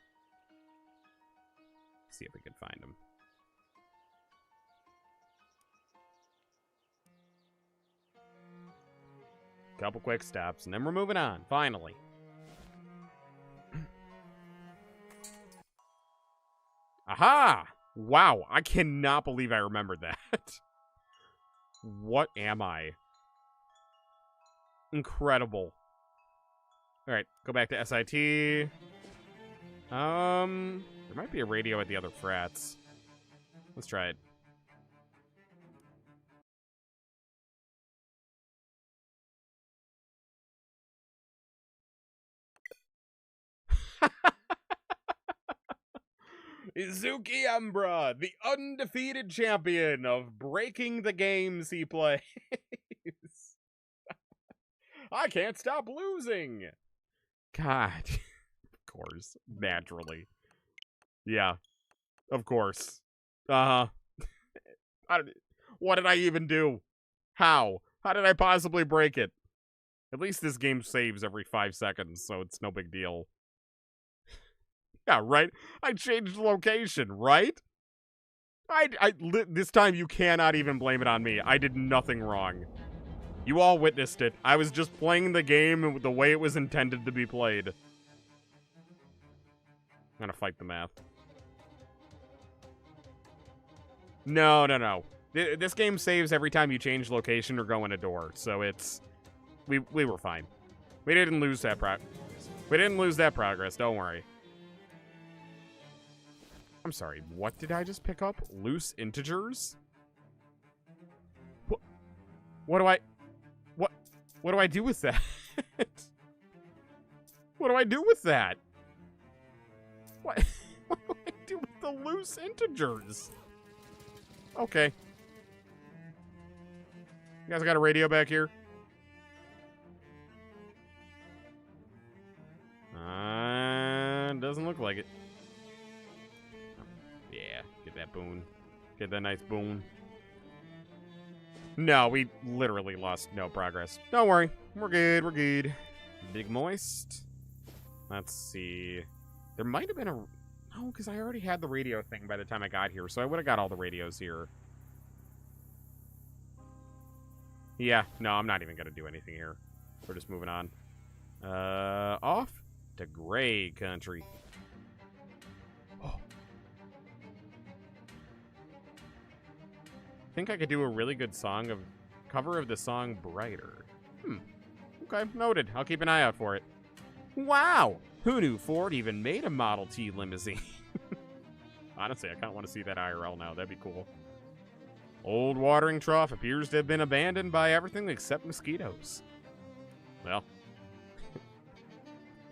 A: See if we can find him. Couple quick steps, and then we're moving on, finally. Aha! Wow, I cannot believe I remembered that. What am I? Incredible. Alright, go back to SIT. There might be a radio at the other frats. Let's try it. Izuki Umbra, the undefeated champion of breaking the games he plays. I can't stop losing. God. Of course. Naturally. Yeah. Of course. Uh-huh. What did I even do? How? How did I possibly break it? At least this game saves every 5 seconds, so it's no big deal. Yeah, right? I changed location, right? This time you cannot even blame it on me. I did nothing wrong. You all witnessed it. I was just playing the game the way it was intended to be played. I'm gonna fight the math. No. This game saves every time you change location or go in a door, so it's... We were fine. We didn't lose that progress, don't worry. I'm sorry, what did I just pick up? Loose integers? What do I do with that? What do I do with that? What do I do with the loose integers? Okay. You guys got a radio back here? Doesn't look like it. Yeah, get that boon. Get that nice boon. No, we literally lost no progress. Don't worry. We're good, we're good. Big Moist. Let's see. There might have been a... No, because I already had the radio thing by the time I got here, so I would have got all the radios here. Yeah, no, I'm not even going to do anything here. We're just moving on. Off to Gray Country. Oh. I think I could do a really good cover of the song Brighter. Okay, noted. I'll keep an eye out for it. Wow! Who knew Ford even made a Model T limousine? Honestly, I kind of want to see that IRL now. That'd be cool. Old watering trough appears to have been abandoned by everything except mosquitoes. Well,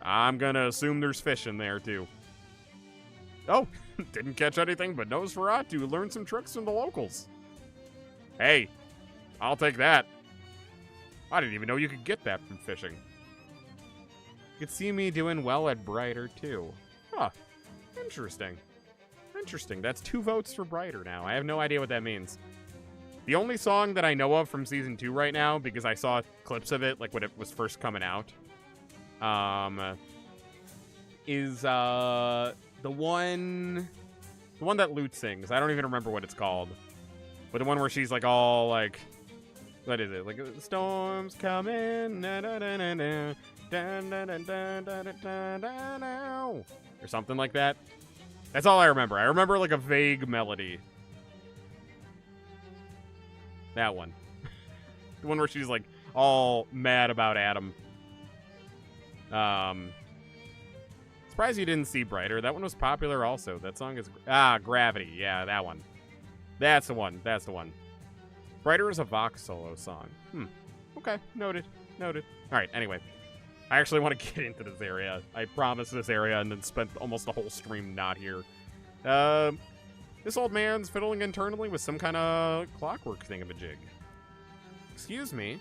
A: I'm gonna assume there's fish in there, too. Oh, didn't catch anything but Nosferatu learned some tricks from the locals. Hey, I'll take that. I didn't even know you could get that from fishing. You could see me doing well at Brighter, too. Huh. Interesting. Interesting. That's 2 votes for Brighter now. I have no idea what that means. The only song that I know of from Season 2 right now, because I saw clips of it, like, when it was first coming out, is, the one that Lute sings. I don't even remember what it's called. But the one where she's, like, all, like... What is it? Like, the storm's coming, na-na-na-na-na, da-na-na-na-na-na-na-na, or something like that. That's all I remember. I remember, like, a vague melody. That one. The one where she's, like, all mad about Adam. Surprised you didn't see Brighter. That one was popular also. That song is... Gravity. Yeah, that one. That's the one. That's the one. Brighter is a Vox solo song. Okay. Noted. Noted. Alright, anyway. I actually want to get into this area. I promised this area and then spent almost the whole stream not here. This old man's fiddling internally with some kind of clockwork thingamajig. Excuse me?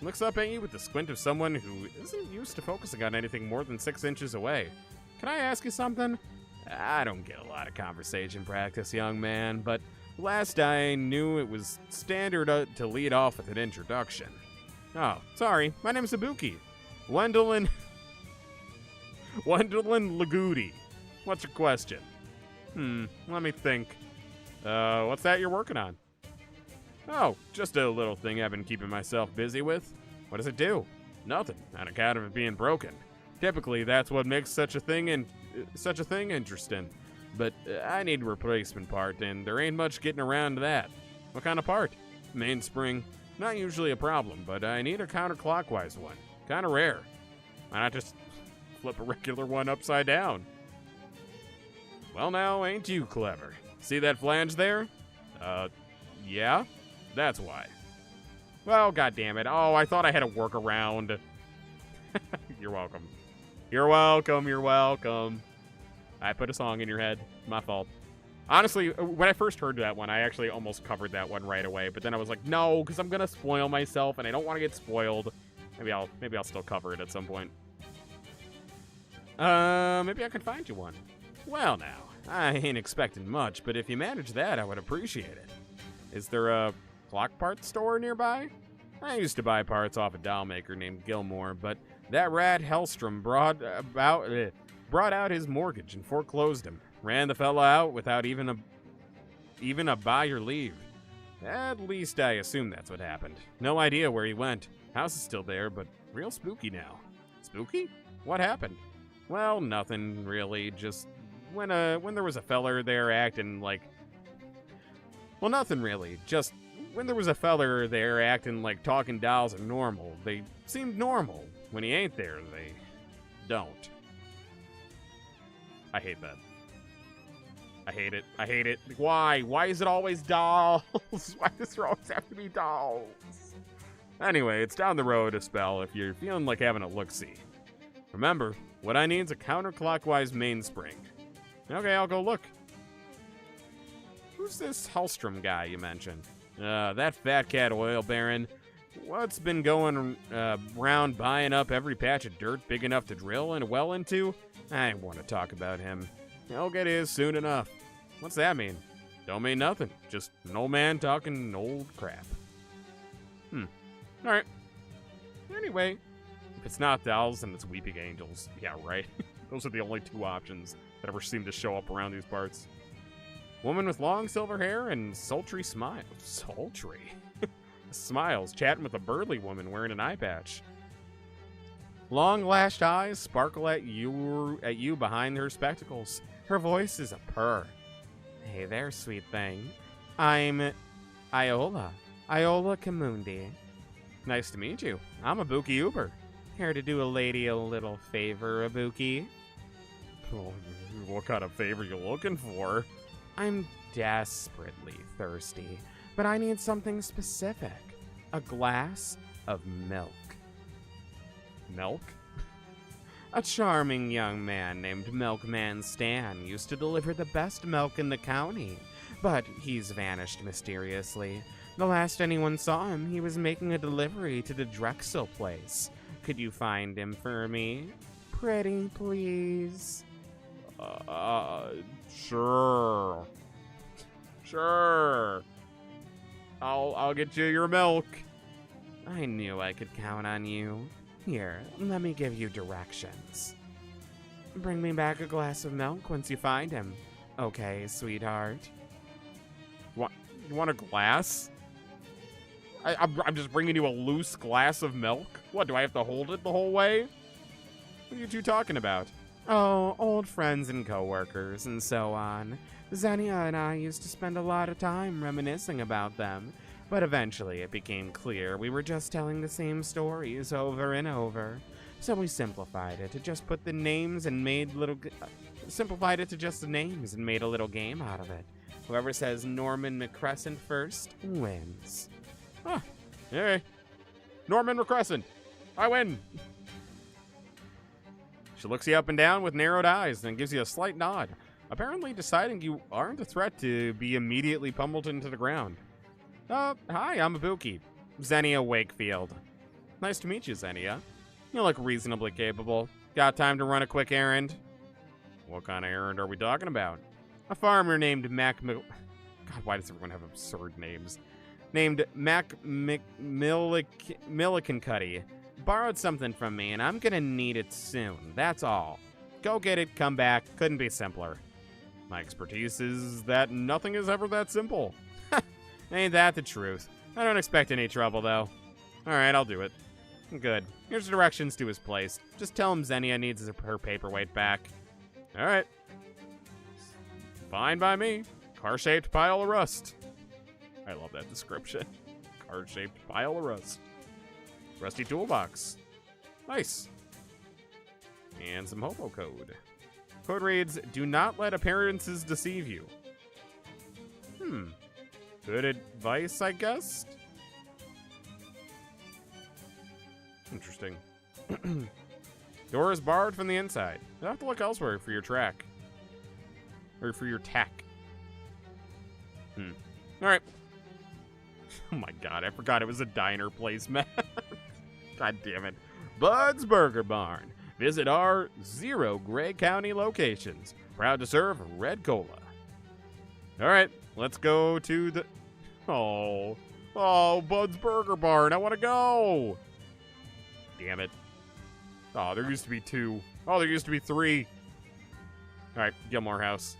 B: Looks up at you with the squint of someone who isn't used to focusing on anything more than 6 inches away. Can I ask you something? I don't get a lot of conversation practice, young man, but last I knew it was standard to lead off with an introduction. Oh, sorry, my name's Ibuki. Wendolyn Lagudi. What's your question? Let me think. What's that you're working on? Oh, just a little thing I've been keeping myself busy with. What does it do? Nothing, on account of it being broken. Typically, that's what makes such a thing interesting. But I need a replacement part, and there ain't much getting around to that. What kind of part? Mainspring. Not usually a problem, but I need a counterclockwise one. Kinda rare. Why not just flip a regular one upside down? Well now, ain't you clever? See that flange there? Yeah? That's why. Well, goddammit. Oh, I thought I had a workaround. You're welcome. You're welcome, you're welcome. I put a song in your head. My fault. Honestly, when I first heard that one, I actually almost covered that one right away, but then I was like, no, because I'm gonna spoil myself, and I don't want to get spoiled. Maybe I'll still cover it at some point. Maybe I can find you one. Well now, I ain't expecting much, but if you manage that, I would appreciate it. Is there a clock parts store nearby? I used to buy parts off a doll maker named Gilmore, but that rat Hellstrom brought out his mortgage and foreclosed him. Ran the fella out without even a buyer leave. At least I assume that's what happened. No idea where he went. House is still there, but real spooky now. Spooky? What happened? Well, nothing really. Just when there was a feller there acting like... Well, nothing really. Just when there was a feller there acting like talking dolls are normal, they seemed normal. When he ain't there, they don't. I hate that. I hate it. I hate it. Why? Why is it always dolls? Why does there always have to be dolls? Anyway, it's down the road a spell if you're feeling like having a look-see. Remember, what I need is a counterclockwise mainspring. Okay, I'll go look. Who's this Hellstrom guy you mentioned? That fat cat oil baron. What's been going around buying up every patch of dirt big enough to drill a well into? I want to talk about him. He'll get his soon enough. What's that mean? Don't mean nothing. Just an old man talking old crap. Alright. Anyway, if it's not dolls, then it's weeping angels. Yeah, right. Those are the only two options that ever seem to show up around these parts. Woman with long silver hair and sultry smile. Sultry? Smiles, chatting with a burly woman wearing an eye patch. Long lashed eyes sparkle at you behind her spectacles. Her voice is a purr. Hey there, sweet thing. I'm Iola Kamundi. Nice to meet you. I'm Ibuki Uber. Here to do a lady a little favor, Ibuki. Oh, what kind of favor you looking for? I'm desperately thirsty, but I need something specific. A glass of milk. Milk? A charming young man named Milkman Stan used to deliver the best milk in the county, but he's vanished mysteriously. The last anyone saw him, he was making a delivery to the Drexel place. Could you find him for me? Pretty please. Sure. Sure. I'll get you your milk. I knew I could count on you. Here, let me give you directions. Bring me back a glass of milk once you find him. Okay, sweetheart. You want a glass? I'm just bringing you a loose glass of milk? What, do I have to hold it the whole way? What are you two talking about? Oh, old friends and coworkers and so on. Xenia and I used to spend a lot of time reminiscing about them, but eventually it became clear we were just telling the same stories over and over. So we simplified it to just put the names and made little... simplified it to just the names and made a little game out of it. Whoever says Norman McCrescent first wins. Huh. Hey. Norman McCrescent. I win. She looks you up and down with narrowed eyes, then gives you a slight nod, apparently deciding you aren't a threat to be immediately pummeled into the ground. Hi, I'm Ibuki. Xenia Wakefield.
A: Nice to meet you, Xenia. You look reasonably capable. Got time to run a quick errand? What kind of errand are we talking about? A farmer named God, why does everyone have absurd names? Named Millikencutti borrowed something from me, and I'm gonna need it soon. That's all. Go get it, come back. Couldn't be simpler. My expertise is that nothing is ever that simple. Ain't that the truth? I don't expect any trouble, though. Alright, I'll do it. Good. Here's the directions to his place. Just tell him Xenia needs her paperweight back. Alright. Fine by me. Car-shaped pile of rust. I love that description. Car-shaped pile of rust. Rusty toolbox. Nice. And some hobo code. Code reads, do not let appearances deceive you. Good advice, I guess? Interesting. Door is barred from the inside. You'll have to look elsewhere for your track. Or for your tack. Alright. Oh my god, I forgot it was a diner placement. God damn it. Bud's Burger Barn. Visit our 0 Gray County locations. Proud to serve Red Cola. Alright, let's go to the... Oh, Bud's Burger Barn. I want to go. Damn it. Oh, there used to be 2. Oh, there used to be 3. Alright, Gilmore House.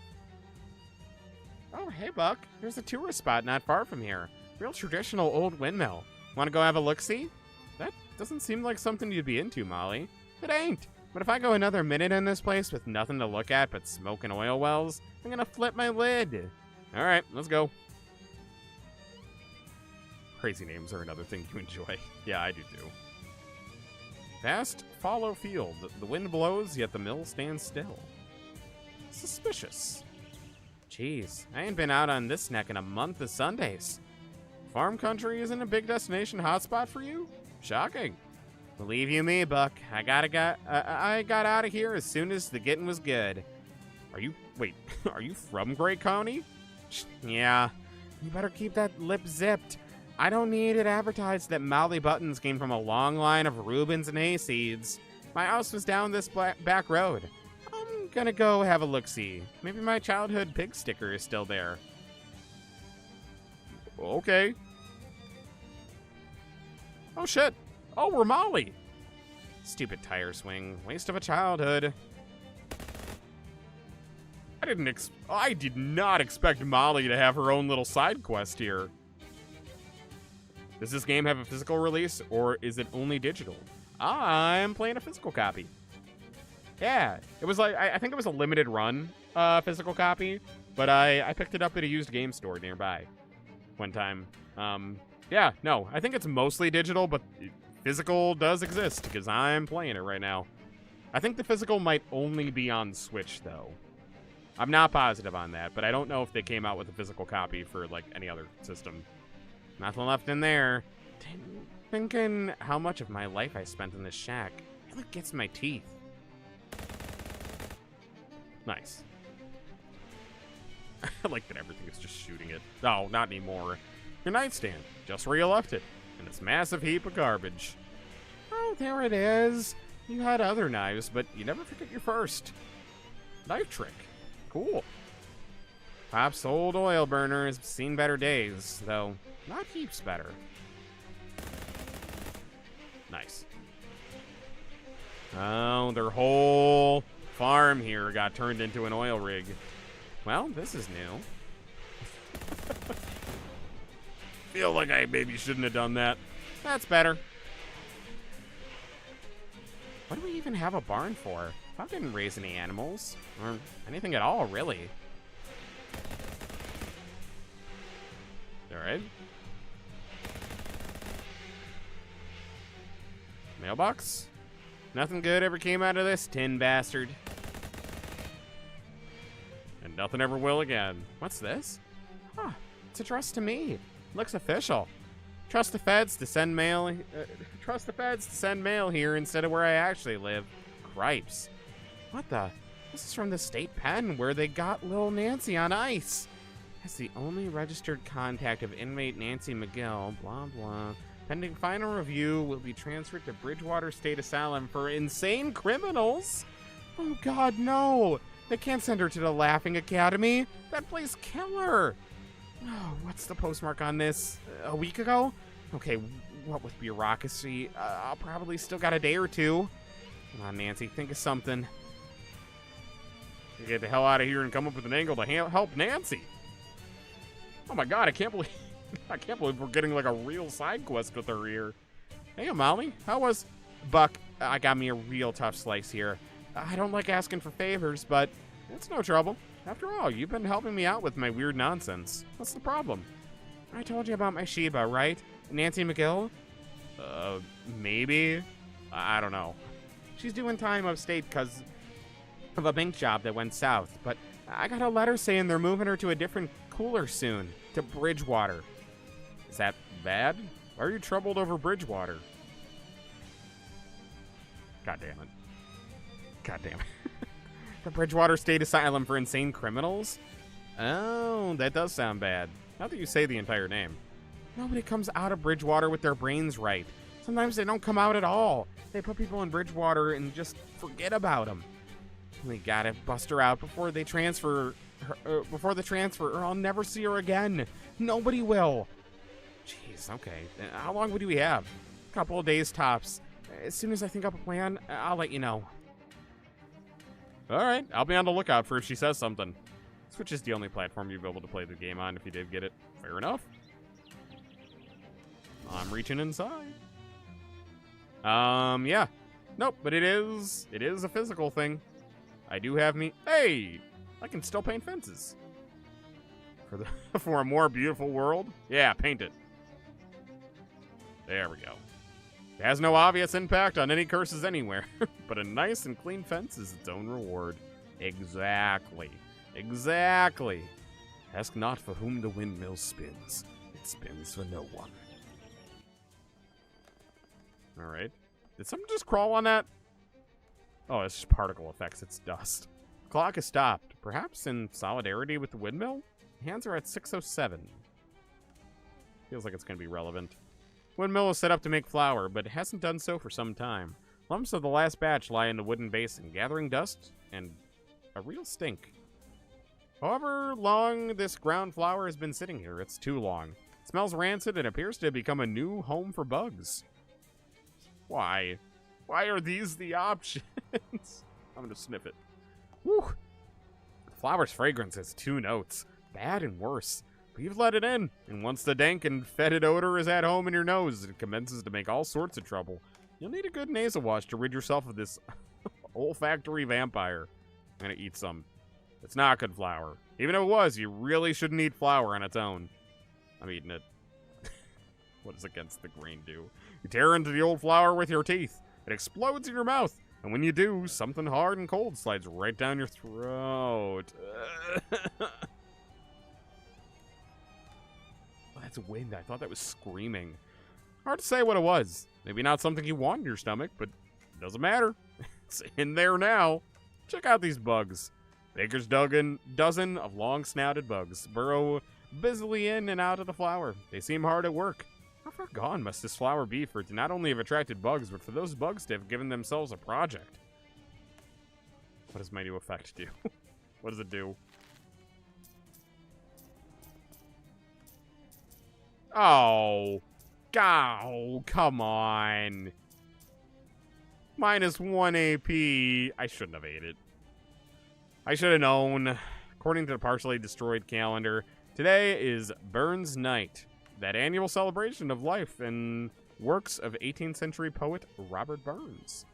A: Oh, hey, Buck. There's a tourist spot not far from here. Real traditional old windmill. Want to go have a look-see? That doesn't seem like something you'd be into, Molly. It ain't. But if I go another minute in this place with nothing to look at but smoke and oil wells, I'm gonna flip my lid. Alright, let's go. Crazy names are another thing you enjoy. Yeah, I do too. Vast fallow field. The wind blows, yet the mill stands still. Suspicious. Jeez, I ain't been out on this neck in a month of Sundays. Farm country isn't a big destination hotspot for you? Shocking. Believe you me, Buck. I got out of here as soon as the getting was good. Are you from Gray County? Yeah. You better keep that lip zipped. I don't need it advertised that Molly Buttons came from a long line of Reubens and hayseeds. My house was down this back road. I'm gonna go have a look-see. Maybe my childhood pig sticker is still there. Okay. Oh, shit. Oh, we're Molly. Stupid tire swing. Waste of a childhood. I did not expect Molly to have her own little side quest here. Does this game have a physical release, or is it only digital? I'm playing a physical copy. Yeah, it was like, I think it was a limited run physical copy, but I picked it up at a used game store nearby one time. Yeah, no, I think it's mostly digital, but physical does exist, because I'm playing it right now. I think the physical might only be on Switch, though. I'm not positive on that, but I don't know if they came out with a physical copy for, like, any other system. Nothing left in there. Thinking how much of my life I spent in this shack. It really gets my teeth. Nice. I like that everything is just shooting it. No, not anymore. Your nightstand, just where you left it. In this massive heap of garbage. Oh, there it is. You had other knives, but you never forget your first. Knife trick. Cool. Pop's old oil burner has seen better days, though not heaps better. Nice. Oh, their whole farm here got turned into an oil rig. Well, this is new. Feel like I maybe shouldn't have done that. That's better. What do we even have a barn for? I didn't raise any animals. Or anything at all, really. Alright. Mailbox? Nothing good ever came out of this tin bastard. And nothing ever will again. What's this? Huh. It's addressed to me. Looks official. Trust the feds to send mail here instead of where I actually live. Cripes. What the? This is from the state pen where they got Lil Nancy on ice. As the only registered contact of inmate Nancy McGill, blah blah. Pending final review, will be transferred to Bridgewater State Asylum for insane criminals. Oh God, no! They can't send her to the Laughing Academy. That place killer. Oh, what's the postmark on this? A week ago? Okay, what with bureaucracy? I'll probably still got a day or two. Come on, Nancy, think of something. Get the hell out of here and come up with an angle to help Nancy. Oh my God, I can't believe we're getting like a real side quest with her here. Hey, Molly, how was Buck? I got me a real tough slice here. I don't like asking for favors, but it's no trouble. After all, you've been helping me out with my weird nonsense. What's the problem? I told you about my Sheba, right? Nancy McGill?
B: Maybe? I don't know.
A: She's doing time upstate because of a bank job that went south, but I got a letter saying they're moving her to a different cooler soon, to Bridgewater.
B: Is that bad? Why are you troubled over Bridgewater? God damn it. God damn it.
A: The Bridgewater State Asylum for Insane Criminals?
B: Oh, that does sound bad. Not that you say the entire name.
A: Nobody comes out of Bridgewater with their brains right. Sometimes they don't come out at all. They put people in Bridgewater and just forget about them. We gotta bust her out before they transfer her, or I'll never see her again. Nobody will. Jeez, okay. How long do we have? A couple of days tops. As soon as I think up a plan, I'll let you know.
B: All right, I'll be on the lookout for if she says something. Switch is the only platform you'll be able to play the game on if you did get it. Fair enough. I'm reaching inside. Yeah. Nope, but it is a physical thing. I do have me. Hey, I can still paint fences. For a more beautiful world? Yeah, paint it. There we go. It has no obvious impact on any curses anywhere, but a nice and clean fence is its own reward. Exactly. Exactly. Ask not for whom the windmill spins. It spins for no one. Alright. Did someone just crawl on that? Oh, it's just particle effects. It's dust. Clock has stopped. Perhaps in solidarity with the windmill? Hands are at 6:07. Feels like it's going to be relevant. Windmill is set up to make flour, but it hasn't done so for some time. Lumps of the last batch lie in the wooden basin, gathering dust and a real stink. However long this ground flour has been sitting here, it's too long. It smells rancid and appears to have become a new home for bugs. Why? Why are these the options? I'm going to sniff it. Whew. The flour's fragrance has two notes, bad and worse. But you've let it in, and once the dank and fetid odor is at home in your nose, it commences to make all sorts of trouble. You'll need a good nasal wash to rid yourself of this olfactory vampire. I'm going to eat some. It's not good flour. Even if it was, you really shouldn't eat flour on its own. I'm eating it. What does against the grain do? You tear into the old flour with your teeth. It explodes in your mouth. And when you do, something hard and cold slides right down your throat. That's wind. I thought that was screaming. Hard to say what it was. Maybe not something you want in your stomach, but it doesn't matter. It's in there now. Check out these bugs. Baker's dozen of long-snouted bugs burrow busily in and out of the flour. They seem hard at work. How far gone must this flour be for it to not only have attracted bugs, but for those bugs to have given themselves a project? What does my new effect do? What does it do? Oh, come on. -1 AP. I shouldn't have ate it. I should have known. According to the partially destroyed calendar, today is Burns Night, that annual celebration of life and works of 18th century poet Robert Burns.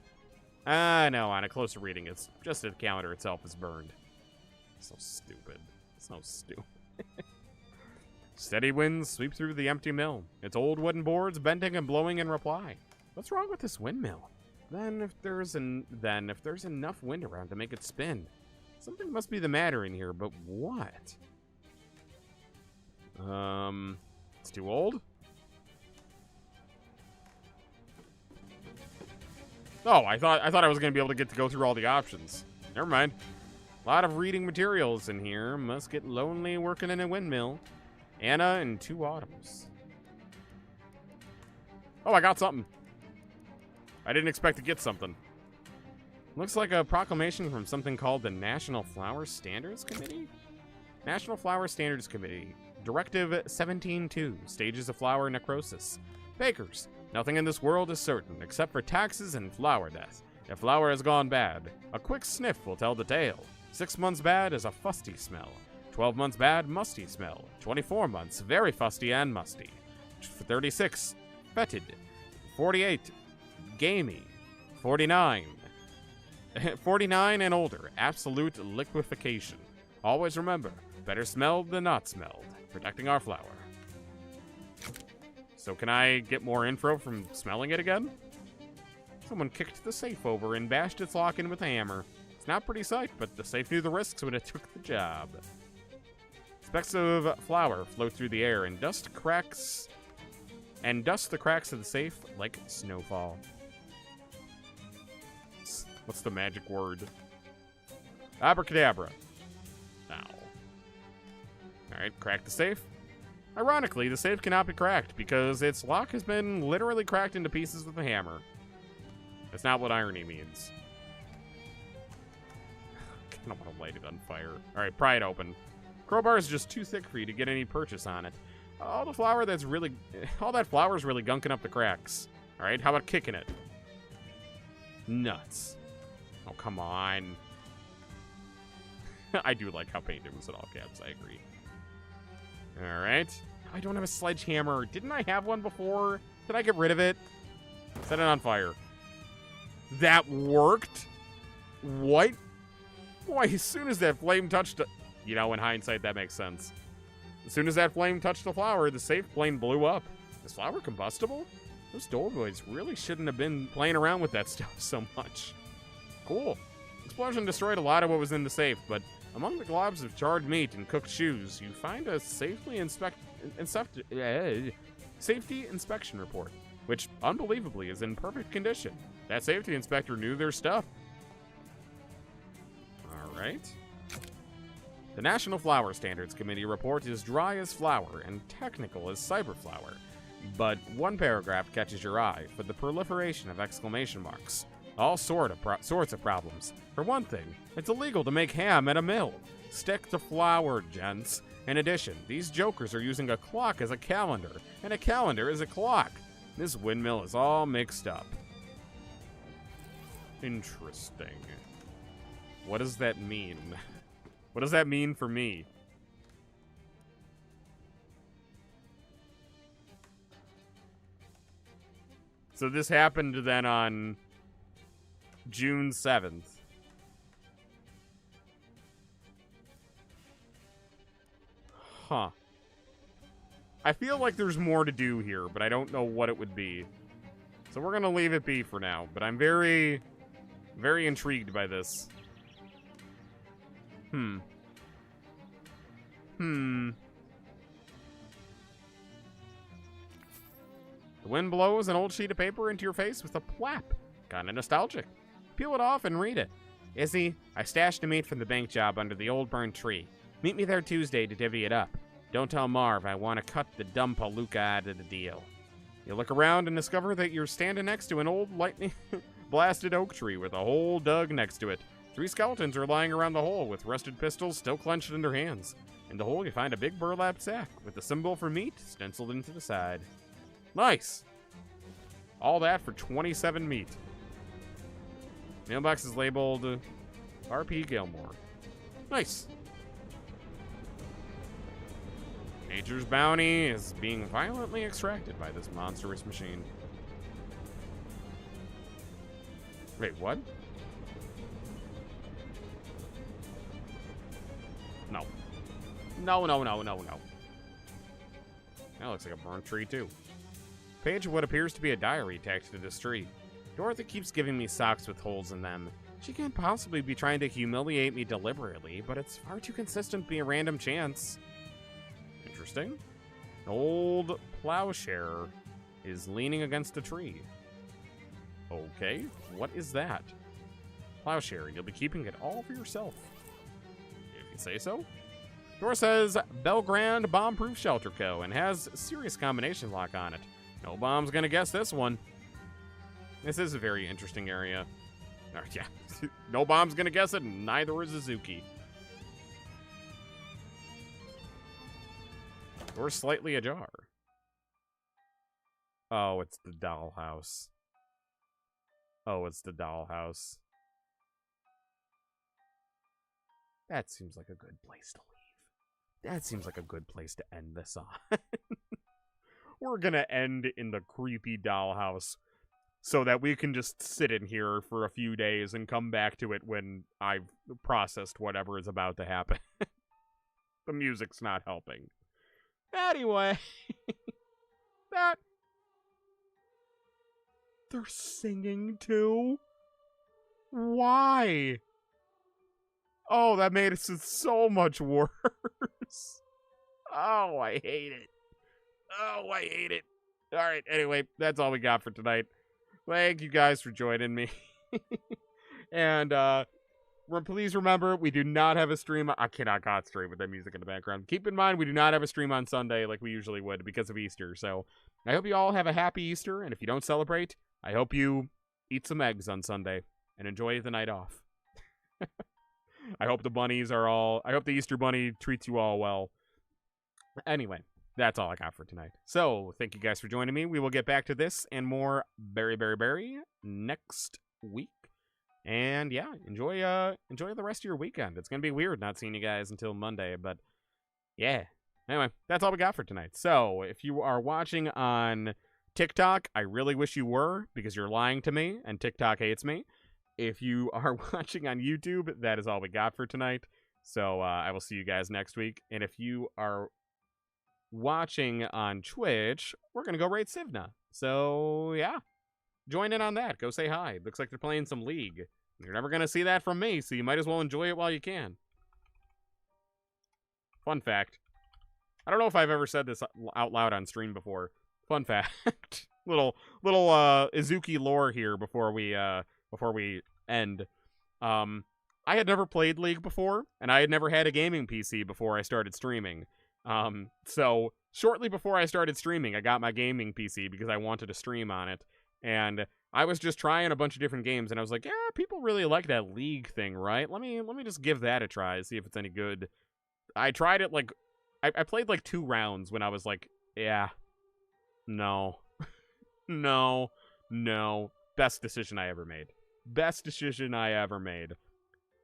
B: No, on a closer reading, it's just that the calendar itself is burned. So stupid. So stupid. Steady winds sweep through the empty mill, its old wooden boards bending and blowing in reply. What's wrong with this windmill? Then if there's enough wind around to make it spin, something must be the matter in here, but what? It's too old? Oh, I thought I was gonna be able to go through all the options. Never mind. A lot of reading materials in here. Must get lonely working in a windmill. Anna and 2 autumns. Oh, I got something. I didn't expect to get something. Looks like a proclamation from something called the National Flower Standards Committee? National Flower Standards Committee. Directive 17.2, Stages of Flower Necrosis. Bakers, nothing in this world is certain, except for taxes and flower death. If flour has gone bad, a quick sniff will tell the tale. 6 months bad is a fusty smell. 12 months bad, musty smell. 24 months, very fusty and musty. 36, fetid. 48, gamey. 49, 49 and older, absolute liquefaction. Always remember, better smelled than not smelled. Protecting our flower. So can I get more info from smelling it again? Someone kicked the safe over and bashed its lock in with a hammer. It's not a pretty sight, but the safe knew the risks when it took the job. Specks of flour float through the air and dust the cracks of the safe like snowfall. What's the magic word? Abracadabra. Ow. Alright, crack the safe. Ironically, the safe cannot be cracked because its lock has been literally cracked into pieces with a hammer. That's not what irony means. I don't want to light it on fire. Alright, pry it open. Crowbar is just too thick for you to get any purchase on it. All that flour's really gunking up the cracks. Alright, how about kicking it? Nuts. Oh, come on. I do like how painted was in all caps, I agree. Alright. I don't have a sledgehammer. Didn't I have one before? Did I get rid of it? Set it on fire. That worked? What? Boy, as soon as that flame touched it... You know, in hindsight, that makes sense. As soon as that flame touched the flower, the safe plane blew up. Is flour combustible? Those doughboys really shouldn't have been playing around with that stuff so much. Cool. Explosion destroyed a lot of what was in the safe, but among the globs of charred meat and cooked shoes, you find a safety inspection report, which, unbelievably, is in perfect condition. That safety inspector knew their stuff. Alright. The National Flower Standards Committee report is dry as flour and technical as cyberflower, but one paragraph catches your eye for the proliferation of exclamation marks. All sorts of problems. For one thing, it's illegal to make ham at a mill. Stick to flour, gents. In addition, these jokers are using a clock as a calendar, and a calendar is a clock. This windmill is all mixed up. Interesting. What does that mean? What does that mean for me? So this happened then on June 7th. Huh. I feel like there's more to do here, but I don't know what it would be. So we're gonna leave it be for now, but I'm very, very intrigued by this. The wind blows an old sheet of paper into your face with a plap. Kinda nostalgic. Peel it off and read it. Izzy, I stashed the meat from the bank job under the old burned tree. Meet me there Tuesday to divvy it up. Don't tell Marv I want to cut the dumb palooka out of the deal. You look around and discover that you're standing next to an old lightning blasted oak tree with a hole dug next to it. 3 skeletons are lying around the hole with rusted pistols still clenched in their hands. In the hole you find a big burlap sack with the symbol for meat stenciled into the side. Nice! All that for 27 meat. Mailbox is labeled R.P. Gilmore. Nice! Nature's bounty is being violently extracted by this monstrous machine. Wait, what? No. No. That looks like a burnt tree, too. Page of what appears to be a diary tacked to this tree. Dorothy keeps giving me socks with holes in them. She can't possibly be trying to humiliate me deliberately, but it's far too consistent to be a random chance. Interesting. An old plowshare is leaning against a tree. Okay, what is that? Plowshare, you'll be keeping it all for yourself. If you say so. Door says Belgrande Bomb-Proof Shelter Co. and has serious combination lock on it.
A: No bomb's gonna guess this one. This is a very interesting area. Yeah, no bomb's gonna guess it, and neither is Azuki. We're slightly ajar. Oh, it's the dollhouse. Oh, it's the dollhouse. That seems like a good place to leave. That seems like a good place to end this on. We're gonna end in the creepy dollhouse so that we can just sit in here for a few days and come back to it when I've processed whatever is about to happen. The music's not helping. Anyway, that... They're singing too? Why? Oh, that made it so much worse. Oh, I hate it. Oh, I hate it. All right, anyway, that's all we got for tonight. Thank you guys for joining me. And please remember, we do not have a stream. I cannot stream with that music in the background. Keep in mind, we do not have a stream on Sunday like we usually would because of Easter. So I hope you all have a happy Easter. And if you don't celebrate, I hope you eat some eggs on Sunday and enjoy the night off. I hope the Easter bunny treats you all well. Anyway, that's all I got for tonight. So, thank you guys for joining me. We will get back to this and more very next week. And yeah, enjoy the rest of your weekend. It's gonna be weird not seeing you guys until Monday, but yeah. Anyway, that's all we got for tonight. So, if you are watching on TikTok, I really wish you were, because you're lying to me, and TikTok hates me. If you are watching on YouTube, that is all we got for tonight. So, I will see you guys next week. And if you are watching on Twitch, we're going to go raid Sivna. So, yeah. Join in on that. Go say hi. Looks like they're playing some League. You're never going to see that from me, so you might as well enjoy it while you can. Fun fact. I don't know if I've ever said this out loud on stream before. Fun fact. little Izuki lore here before we end. I had never played League before, and I had never had a gaming PC before I started streaming. So shortly before I started streaming, I got my gaming PC because I wanted to stream on it. And I was just trying a bunch of different games, and I was like, yeah, people really like that League thing, right? Let me just give that a try, see if it's any good. I tried it, like, I played, like, 2 rounds when I was like, yeah, no, no. Best decision I ever made. Best decision I ever made.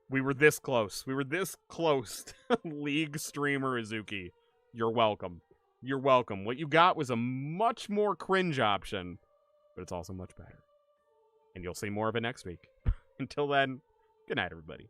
A: We were this close. We were this close to League streamer Izuki. You're welcome. You're welcome. What you got was a much more cringe option, but it's also much better. And you'll see more of it next week. Until then, good night, everybody.